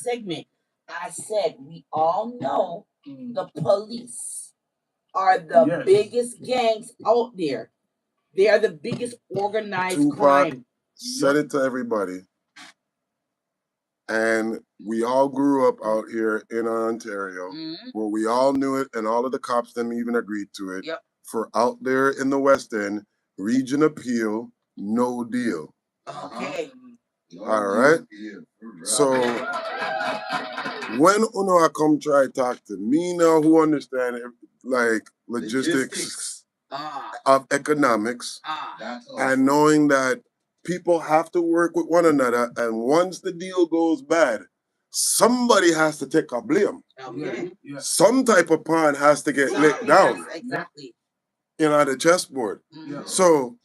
segment. I said we all know the police are the biggest gangs out there. They are the biggest organized crime. Said it to everybody. And we all grew up out here in Ontario, where we all knew it, and all of the cops then even agreed to it. Yep. For out there in the West End, region appeal, no deal. Okay. All right. So when Uno come try to talk to me now, who understand like logistics of economics, and knowing that people have to work with one another, and once the deal goes bad, somebody has to take a blame. Okay. Some type of pawn has to get licked down. Exactly. The chessboard. So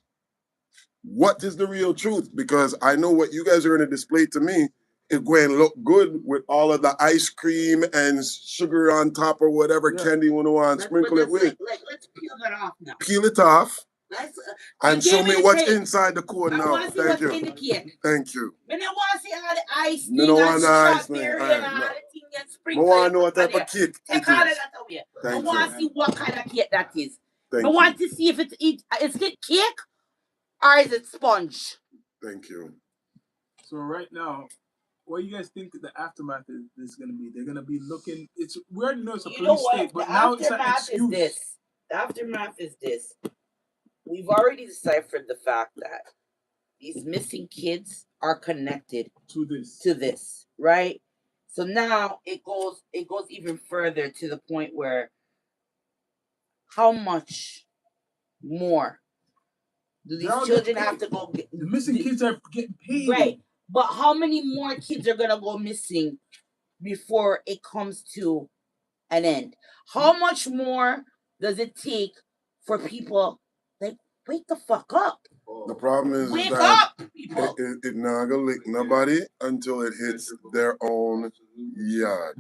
what is the real truth? Because I know what you guys are going to display to me is going to look good with all of the ice cream and sugar on top or whatever candy you want to sprinkle it with. Let's peel that off now. Peel it off. And show me what's inside the code now. Thank you. Thank you. I don't want to see all the ice cream and strawberry and all the things that sprinkle. I want to know what type of cake it is. Take all of that away. I want to see what kind of cake that is. I want to see if is it cake or is it sponge? Thank you. So right now, what do you guys think the aftermath is going to be? They're going to be looking. We already know it's a police state, but now it's an excuse. The aftermath is this. We've already deciphered the fact that these missing kids are connected to this, right? So now it goes even further to the point where how much more do these children have to go get? The missing kids are getting paid. Right. But how many more kids are gonna go missing before it comes to an end? How much more does it take for people like wake the fuck up? The problem is wake that up, people. It not gonna lick nobody until it hits their own yard.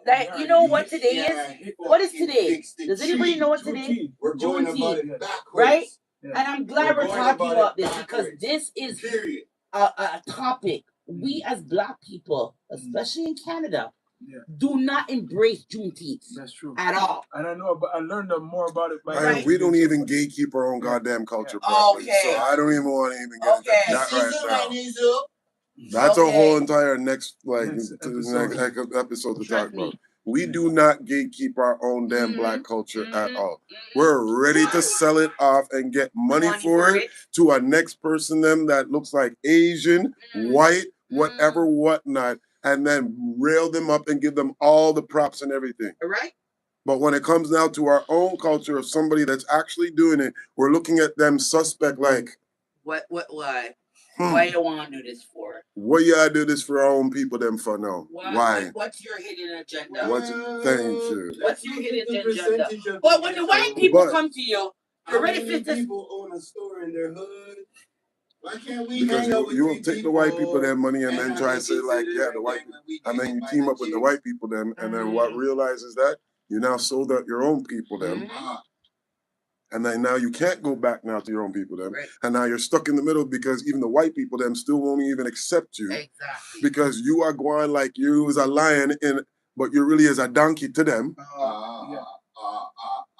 Like, you know what today is? What is today? Does anybody know what today is? We're going about it backwards. Right? Yeah. And I'm glad we're talking about this because this is a topic we as Black people, especially in Canada, do not embrace Juneteenth. That's true. At all. And I know, but I learned more about it. We don't even gatekeep our own goddamn culture properly. Okay. So I don't even want to even get into that right now. That's a whole entire next episode to talk about. We do not gatekeep our own damn black culture at all. We're ready to sell it off and get money for it to a next person them that looks like Asian, white, whatever, whatnot, and then rail them up and give them all the props and everything. Right? But when it comes now to our own culture of somebody that's actually doing it, we're looking at them suspect like, why? Why you want to do this for? What y'all do this for our own people them for now? Why? What's your hidden agenda? Thank you. What's your hidden agenda? But when the white people come to you, you're ready for this. People own a store in their hood. Why can't we because hang out with you will take the white people their money and then try to say like, yeah, the white people. And then you team up with the white people them, and then what realizes that you now sold out your own people them. And then now you can't go back now to your own people them. Right. And now you're stuck in the middle because even the white people them still won't even accept you. Exactly. Because you are going like you is a lion but you really is a donkey to them.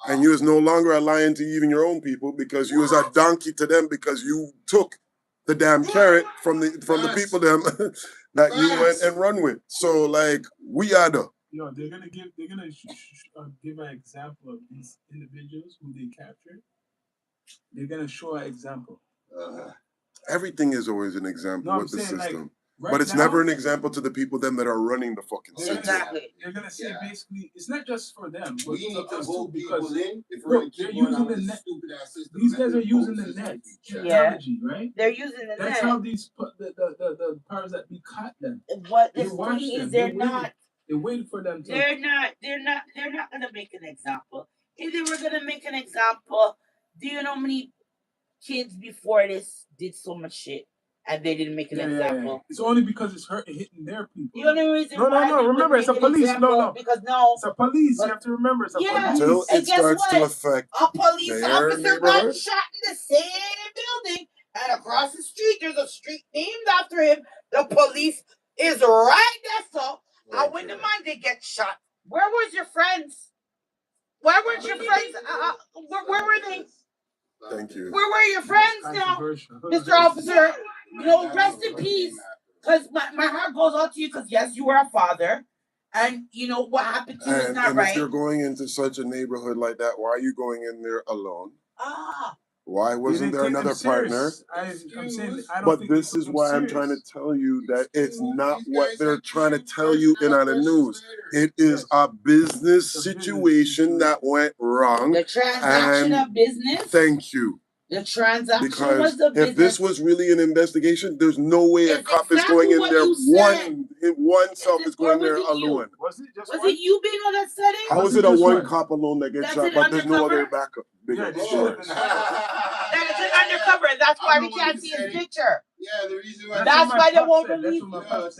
And you is no longer a lion to even your own people because you is a donkey to them because you took the damn carrot from the people them that you went and run with. So like we are the. They're gonna give an example of these individuals who they captured. They're gonna show an example. Everything is always an example with the system. But it's never an example to the people them that are running the fucking system. Exactly. They're gonna say basically it's not just for them, but we need to us hold too, because they're using the net. These guys are using the net technology, right? They're using the net. That's how these the powers that be caught them. What the thing is, they're not. They waited for them to. They're not gonna make an example. If they were gonna make an example, do you know how many kids before this did so much shit and they didn't make an example? Yeah. It's only because it's hitting their people. The only reason no. Remember, it's a police. No. Because it's a police. You have to remember, it's a police. Until it starts to affect a police officer got shot in the same building, and across the street there's a street named after him. The police is right there, so. And when the man did get shot, where was your friends? Where were your friends? Where were they? Thank you. Where were your friends now, Mr. Officer? Rest in peace. Because my heart goes out to you because, yes, you were a father. And, what happened to you is not right. If you're going into such a neighborhood like that, why are you going in there alone? Why wasn't there another partner? But this is why I'm trying to tell you that it's not what they're trying to tell you on the news. It is a business situation that went wrong. The transaction of business? Thank you. The transaction because was the business. If this was really an investigation, there's no way a cop is going in there one self is going there alone. Was it you being on that setting? How is it a one cop alone that gets shot, but there's no other backup? That is an undercover. That's why we can't see his picture. Yeah, the reason why. That's why they won't release.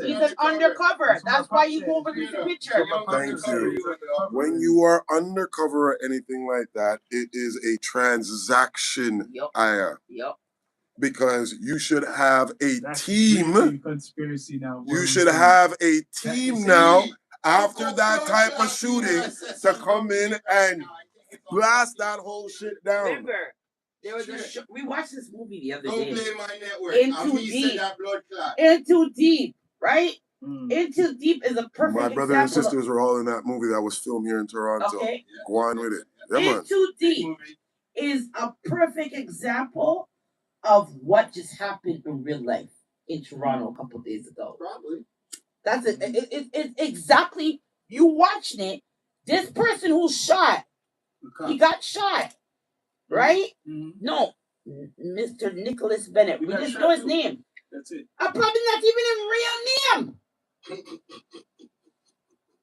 He's an undercover. That's why you won't release the picture. Thank you. When you are undercover or anything like that, it is a transaction. Yep. Because you should have a team. Conspiracy now. You should have a team now after that type of shooting to come in and blast that whole shit down. Remember, there was we watched this movie the other day. Don't blame my network. Into Deep, right? Into Deep is a perfect My brother and sisters were all in that movie that was filmed here in Toronto. Okay. Go on with it. Into Deep is a perfect example of what just happened in real life in Toronto a couple of days ago. Probably. That's it. It's exactly, you watching it. This person who's shot, he got shot, right? No, Mr. Nicholas Bennett. We just know his name. That's it. Probably not even his real name.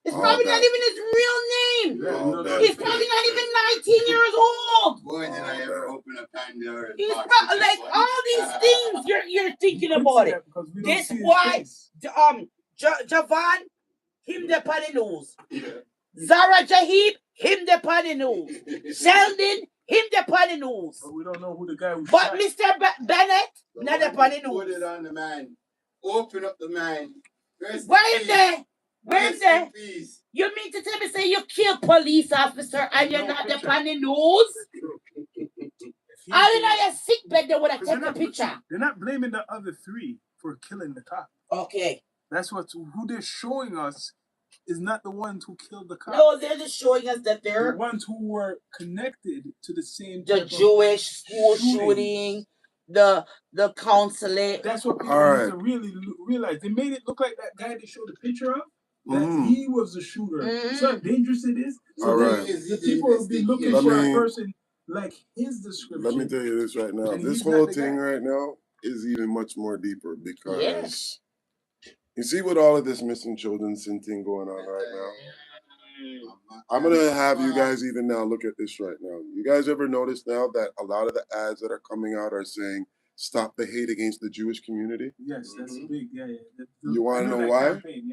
It's probably not even his real name. He's probably not even 19 years old. Boy, did I ever open a Pandora. He's like all these things you're thinking about it. This why Javon, him the pan the news. Zara Jahib, him the pan the news. Sheldon, him the pan the news. But we don't know who the guy was. But Mr. Bennett, not the pan the news. Put it on the man. Open up the man. Where is there? Where is there? You mean to tell me say you kill police officer and you're not the pan the news? I don't know your sick bed they would have taken a picture. They're not blaming the other three for killing the cop. Okay. That's who they're showing us is not the ones who killed the cops. No, they're just showing us that they're the ones who were connected to the same. The Jewish school shooting, the consulate. That's what people need to really realize. They made it look like that guy they showed the picture of. That he was the shooter. So how dangerous it is. So the people will be looking for a person like his description. Let me tell you this right now. This whole thing right now is even much more deeper because you see with all of this missing children thing going on right now. I'm going to have you guys even now look at this right now. You guys ever notice now that a lot of the ads that are coming out are saying, stop the hate against the Jewish community? Yes, that's big. Yeah. You want to know why? Campaign,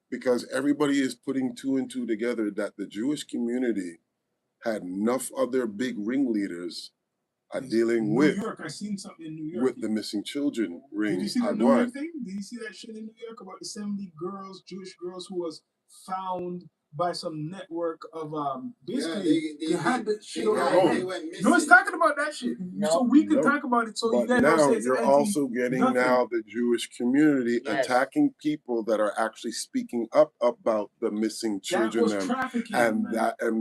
because everybody is putting two and two together that the Jewish community had enough of their big ringleaders dealing with New York. I seen something in New York with the missing children ring. Did you see the New York thing? Did you see that shit in New York about the 70 girls, Jewish girls, who was found by some network of basically they had the shit around. No one's talking about that shit. No. So we can talk about it. So but you guys now don't say it's you're also getting now the Jewish community attacking people that are actually speaking up about the missing children and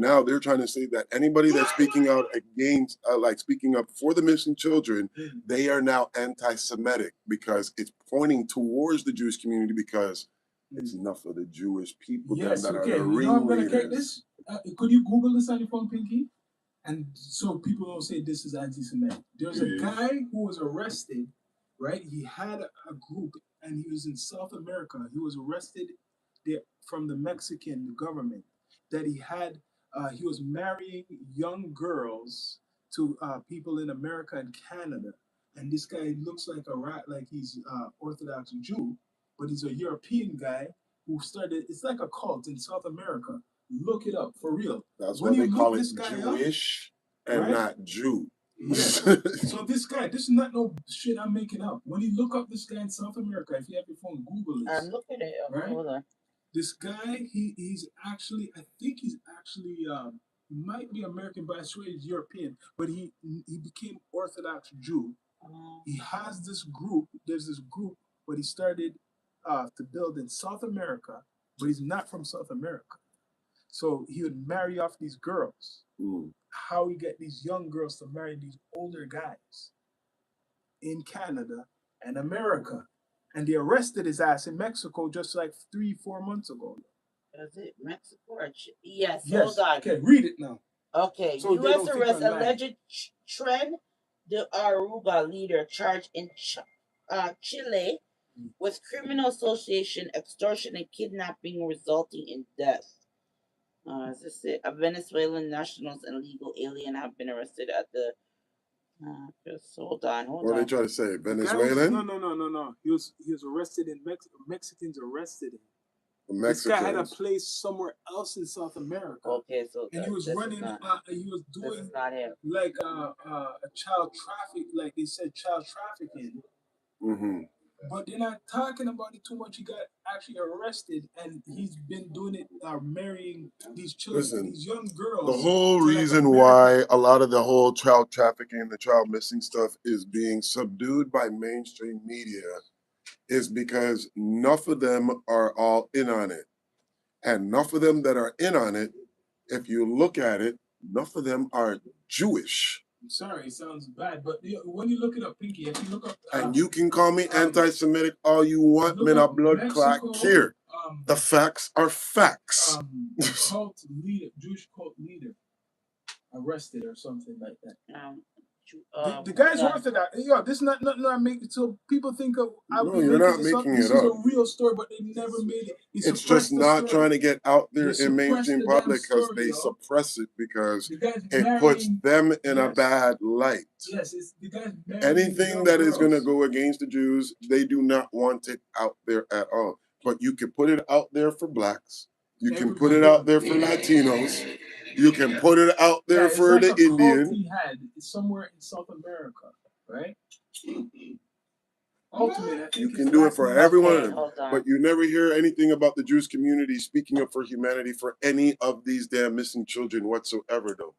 now they're trying to say that anybody that's speaking out against like speaking up for the missing children, they are now anti-Semitic because it's pointing towards the Jewish community because it's enough of the Jewish people that are the ringleaders. Could you Google this on your phone, Pinky? And so people don't say this is anti-Semitic. There's a guy who was arrested, right? He had a group, and he was in South America. He was arrested there from the Mexican government. That he had, he was marrying young girls to people in America and Canada. And this guy looks like like he's Orthodox Jew. But he's a European guy who started, it's like a cult in South America. Look it up, for real. That's why they call it Jewish and not Jew. Yeah. So this guy, this is not no shit I'm making up. When you look up this guy in South America, if you have your phone, Google this. I'm looking at it. Right? Hold on. This guy, he's actually, I think he's actually, he might be American, but I swear he's European. But he became Orthodox Jew. He has this group, there's this group, but he started to build in South America, but he's not from South America. So he would marry off these girls. How he get these young girls to marry these older guys in Canada and America. And they arrested his ass in Mexico just like 3-4 months ago. Is it Mexico or yes, hold on. Okay, read it now. Okay, so U.S. arrest alleged Tren de Aruga leader charged in Chile with criminal association, extortion, and kidnapping resulting in death. Is this it? Venezuelan nationals and legal alien have been arrested at the. Hold on. What are they trying to say? Venezuelan? No. He was arrested in Mexicans arrested him. This guy had a place somewhere else in South America. Okay, so and he was running. He was doing like a child traffic, like they said, child trafficking. But they're not talking about it too much. He got actually arrested, and he's been doing it, marrying these children, these young girls. The whole reason why a lot of the whole child trafficking, the child missing stuff is being subdued by mainstream media is because enough of them are all in on it. And enough of them that are in on it, if you look at it, enough of them are Jewish. I'm sorry, it sounds bad, but when you look it up, Pinky, if you look up... and you can call me anti-Semitic all you want, man, a blood clot here. The facts are facts. Cult leader, Jewish cult leader, arrested or something like that. The guy's Orthodox. Yo, this is not making so people think of. No, you're not making it up. This is a real story, but they never made it. It's just not trying to get out there in mainstream public because they suppress it because it puts them in a bad light. Yes, it's the guy's anything that is going to go against the Jews, they do not want it out there at all. But you can put it out there for blacks. You can put it out there for Latinos. You can put it out there for the Indian. He had somewhere in South America, right? Ultimately, I think you can do it for everyone, but you never hear anything about the Jewish community speaking up for humanity for any of these damn missing children whatsoever, though.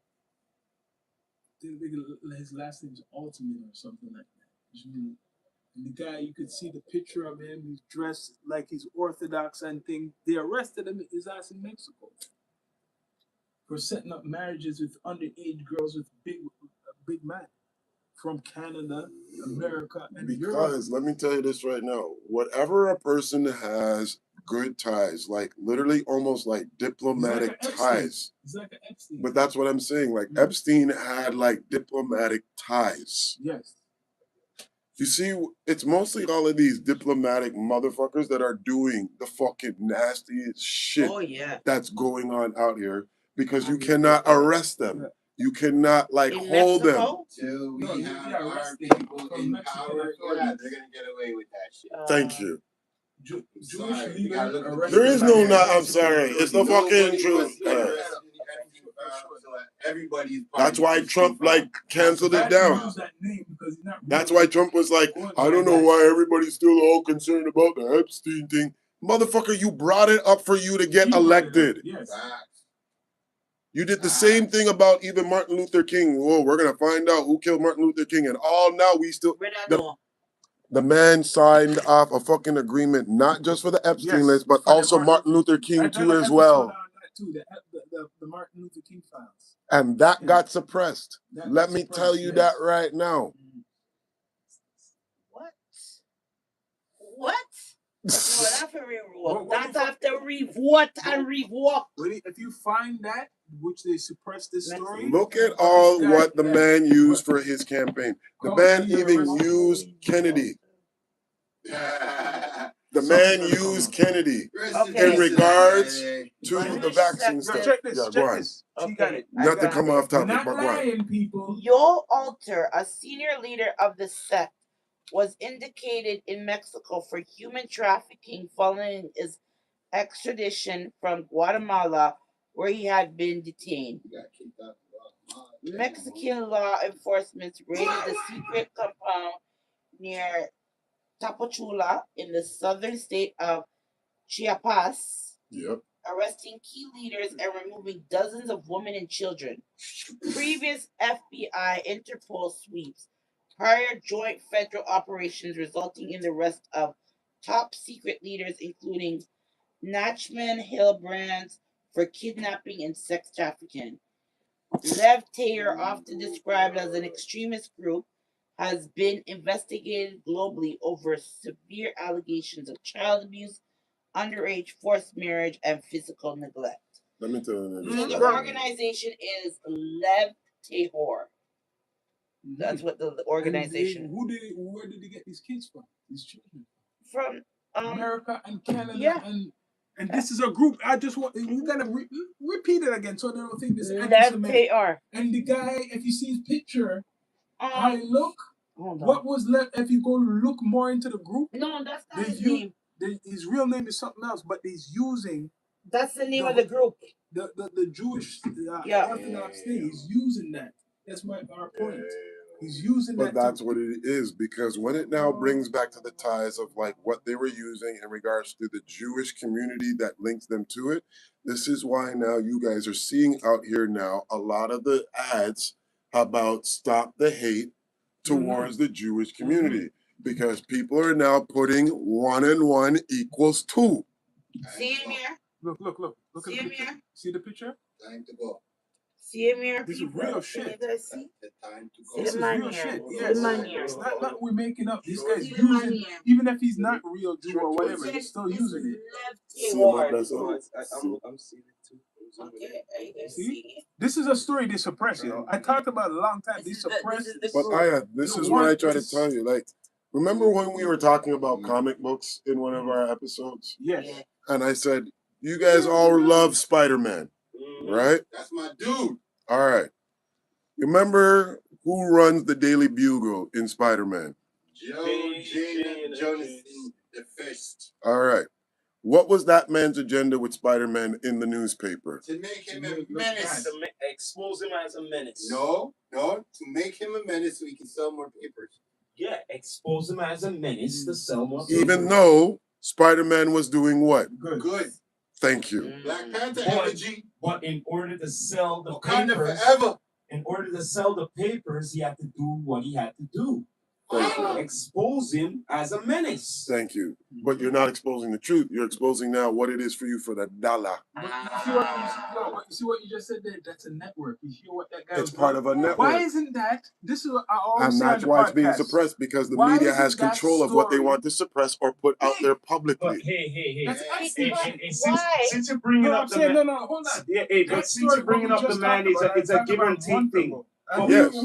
His last name is Ultimate or something like that. And the guy, you could see the picture of him. He's dressed like he's Orthodox and things. They arrested him, his ass in Mexico for setting up marriages with underage girls with big men from Canada, America, and Europe. Because let me tell you this right now: whatever a person has good ties, like literally almost like diplomatic ties. It's like an Epstein. But that's what I'm saying. Like Epstein had like diplomatic ties. Yes. You see, it's mostly all of these diplomatic motherfuckers that are doing the fucking nastiest shit that's going on out here because you cannot arrest them. Yeah. You cannot like hold Mexico? them. Till we have our people in power, yeah, they're gonna get away with that shit. Thank you. Jewish leader. There is no not. I'm sorry. It's the fucking truth. Everybody's. That's why Trump like canceled it down. That's why Trump was like, I don't know why everybody's still all concerned about the Epstein thing. Motherfucker, you brought it up for you to get elected. Yes. You did the same thing about even Martin Luther King. Whoa, we're gonna find out who killed Martin Luther King, and all now we still. The man signed off a fucking agreement, not just for the Epstein list, but also Martin Luther King too as well. The Martin Luther King files. And that got suppressed. Let me tell you that right now. What? No, that's a revoke. That's after revoke and revoke. If you find that, which they suppressed this story. Look at all what the man used for his campaign. The man even used Kennedy. The man used Kennedy in regards to the vaccine stuff. Check this. Yeah, go on. She got it. Not to come off topic, not but lying, people. Yo Alter, a senior leader of the sect, was indicated in Mexico for human trafficking following his extradition from Guatemala, where he had been detained. Mexican law enforcement raided the secret compound near Tapachula in the southern state of Chiapas, arresting key leaders and removing dozens of women and children. Previous FBI Interpol sweeps, prior joint federal operations resulting in the arrest of top secret leaders, including Nachman Hillbrands for kidnapping and sex trafficking. Lev Taylor, often described as an extremist group, has been investigated globally over severe allegations of child abuse, underage forced marriage, and physical neglect. Let me tell you. So the organization is Lev Taylor. That's what the organization. Where did they get these kids from? These children from America and Canada and this is a group. I just want you gotta repeat it again so they don't think this is anti-Semitic. And the guy, if you see his picture, how he look. What was left? If you go look more into the group, no, that's not his name. His real name is something else, but he's using. That's the name of the group. The Jewish Orthodox thing. He's using that. That's our point. He's using that. But that's what it is, because when it now brings back to the ties of like what they were using in regards to the Jewish community that links them to it, this is why now you guys are seeing out here now a lot of the ads about stop the hate towards the Jewish community, because people are now putting 1 and 1 equals 2. See him here? Look at the picture. See the picture? Time to go. See him here? This is real shit. This is real shit. Yes. It's not nothing we're making up. This guy's using, even if he's not real Jew or whatever, he's still using it. I'm seeing it too. Okay, see? This is a story they suppress, you know. I talked about it a long time. They suppress it. But this is what I try to tell you. Like, remember when we were talking about comic books in one of our episodes? Yes. And I said, you guys all love Spider-Man, right? That's my dude. All right. Remember who runs the Daily Bugle in Spider-Man? Jonas the First. All right. What was that man's agenda with Spider-Man in the newspaper? To make him a menace. To expose him as a menace. No. To make him a menace so he can sell more papers. Yeah, expose him as a menace to sell more papers. Even though Spider-Man was doing what? Good. Thank you. Black Panther energy. But in order to sell the Wakanda papers, forever. In order to sell the papers, he had to do what he had to do. Thank you. Expose him as a menace. Thank you. But you're not exposing the truth. You're exposing now what it is for you for the dollar. But you see what you just said there? That's a network. You hear what that guy It's part of a network. Why isn't that? This is what I always and say that's on the why podcast. it's being suppressed, because the Why media isn't has that control of what they story want to suppress or put out there publicly. But hey, That's since you're bringing up the man, hold on. yeah, hey, but since you're bringing up the man, it's a give and take thing. Yes.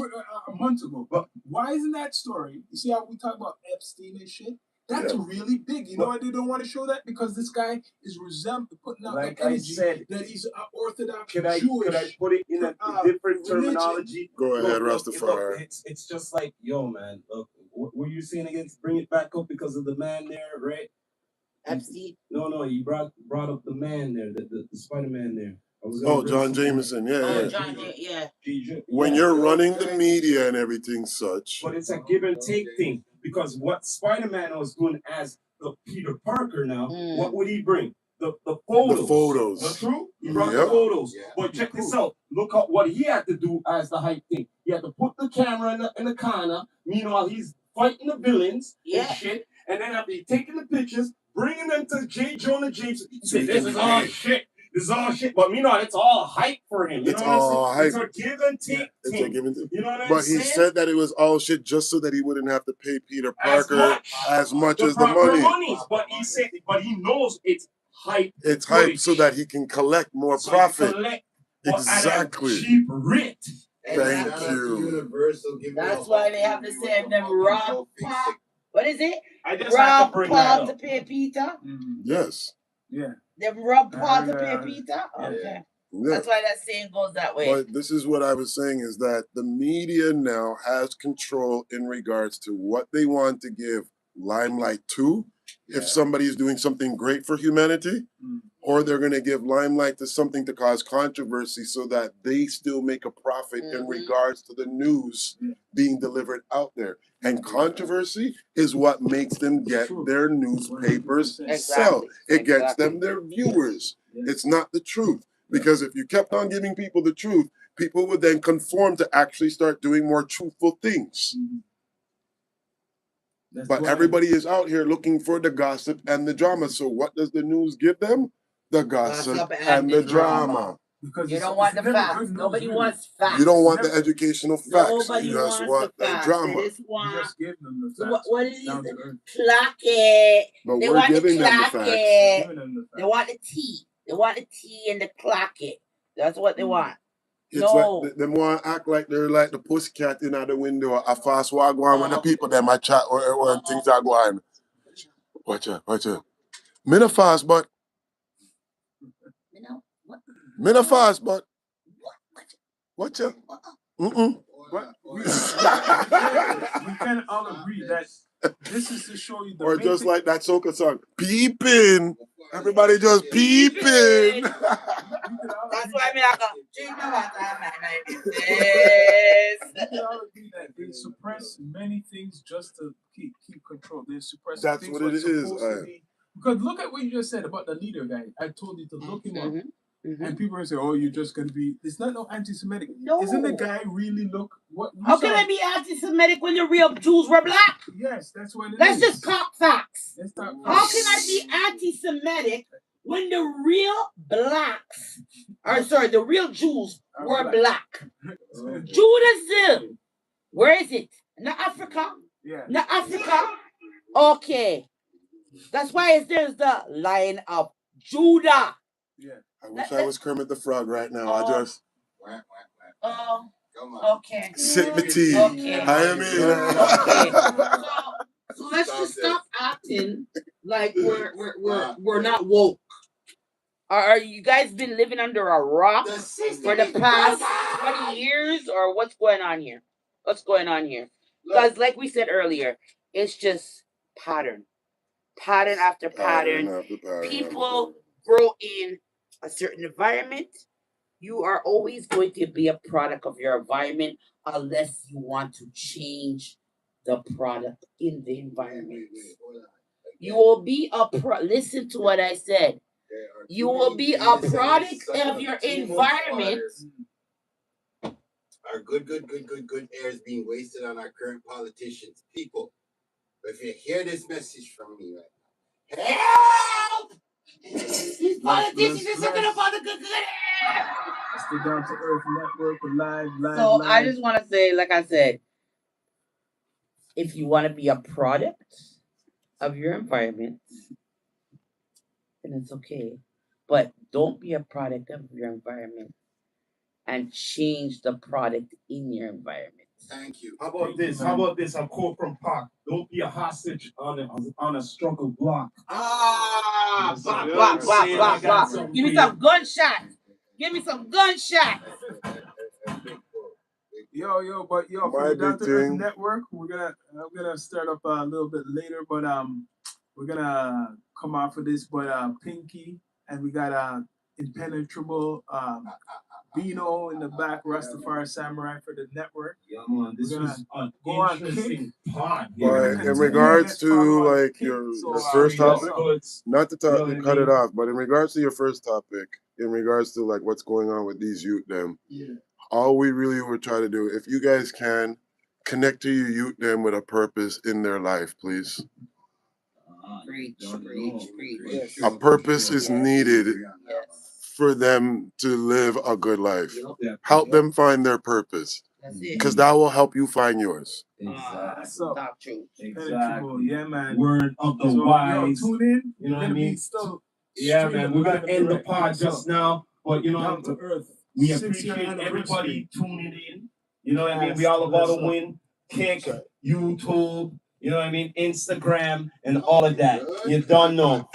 A month ago. But why isn't that story? You see how we talk about Epstein and shit? That's really big. You know why they don't want to show that? Because this guy is putting out like that energy I said, that he's Orthodox Could Jewish. I put it in a different terminology? Go ahead, look, Rastafari. It's just like, yo, man, look, what were you saying against bring it back up because of the man there, right? Epstein? No, you brought up the man there, the Spider-Man there. John Jameson, Yeah. When you're running the media and everything such. But it's a give and take thing, because what Spider-Man was doing as the Peter Parker now, what would he bring? The photos. The photos. Not true? He brought the photos. Yeah. But check this out. Look at what he had to do as the hype thing. He had to put the camera in the corner. Meanwhile, he's fighting the villains and shit. And then after he taking the pictures, bringing them to J. Jonah Jameson. He said, this is all shit. This is all shit. But meanwhile, it's all hype for him. You know what I'm saying? It's a give and take thing. You know what I'm saying? But he said that it was all shit just so that he wouldn't have to pay Peter Parker as much as the money. But he said, but he knows it's hype. It's hype so that he can collect more profit. Exactly. Cheap rate. Thank you. That's why they have to send them Rob Pop. What is it? I just have to bring that up. To pay Peter? Yes. Yeah. Them Rob Paul to pay Peter? Okay. Yeah. That's why that saying goes that way. But this is what I was saying, is that the media now has control in regards to what they want to give limelight to. If somebody is doing something great for humanity, or they're going to give limelight to something to cause controversy so that they still make a profit in regards to the news being delivered out there. And controversy is what makes them get their newspapers sell. It gets them their viewers. It's not the truth. Because if you kept on giving people the truth, people would then conform to actually start doing more truthful things. But everybody is out here looking for the gossip and the drama. So what does the news give them? The gossip and the drama. Because you don't want the facts. Nobody wants facts. You don't want the educational facts. Nobody you just want the drama. They just want. You just give them the facts. What is it? Clock it. But they we're giving them the facts. They want the tea. They want the tea and the clock it. That's what they want. It's like they want to act like they're like the pussycat in the window. A fast walk going when the people them a chat or things are going. Watch out. Me no fast, but me no fast, but watch out. But we can all agree that this is to show you the or just like that soca song, peeping. Everybody just peeping. That's why I go, do you know what they suppress many things just to keep control. They suppress That's things what it is. Because look at what you just said about the leader guy. I told you to look him up. And people are saying, "Oh, you're just gonna be." It's not no anti-Semitic. No. Isn't the guy really look what? How can I be anti-Semitic when the real Jews were black? Yes, that's what it is. Let's just talk facts. Let's talk facts. How can I be anti-Semitic when the real blacks, the real Jews were black? Judaism. Where is it? Not Africa. Yeah. Not Africa. Okay. That's why there's the Lion of Judah. Yeah. I wish I was Kermit the Frog right now. I just. Okay. Sip my tea. Okay. I mean. So let's just stop acting like we're not woke. Are you guys been living under a rock for the past 20 years, or what's going on here? Because like we said earlier, it's just pattern after pattern. People grow in a certain environment. You are always going to be a product of your environment unless you want to change the product in the environment. You will be listen to what I said. You will be a product of your environment our good air is being wasted on our current politicians. People, if you hear this message from me right now, help! These politicians are sucking up all the good air! It's the Down to Earth Network. We're live. So I just want to say, like I said, if you want to be a product of your environment, then it's okay. But don't be a product of your environment and change the product in your environment. Thank you. How about this? How about this? A quote from Pac. Don't be a hostage on a struggle block. Ah, bop. Give me some gunshot. Give me some gunshot. Yo, for the Down to Earth Network, I'm gonna start up a little bit later, but we're gonna come off of this, but Pinky, and we got Impenetrable Bino in the back, Rastafari Samurai for the network. Yeah, man, this was an interesting pod. But in regards to like your first topic, not to cut it off, but in regards to your first topic, in regards to like what's going on with these youth, all we really were trying to do, if you guys can, connect to your youth them with a purpose in their life, please. Preach. A purpose is needed for them to live a good life. Help them find their purpose, because that will help you find yours. Exactly. Yeah, man. Word of the wise. Tune in. You know what I mean? Yeah, man. We're gonna end the pod just now, but you know, we appreciate everybody tuning in. You know what I mean? We all about to win. Kick, YouTube. You know what I mean? Instagram and all of that. You don't know.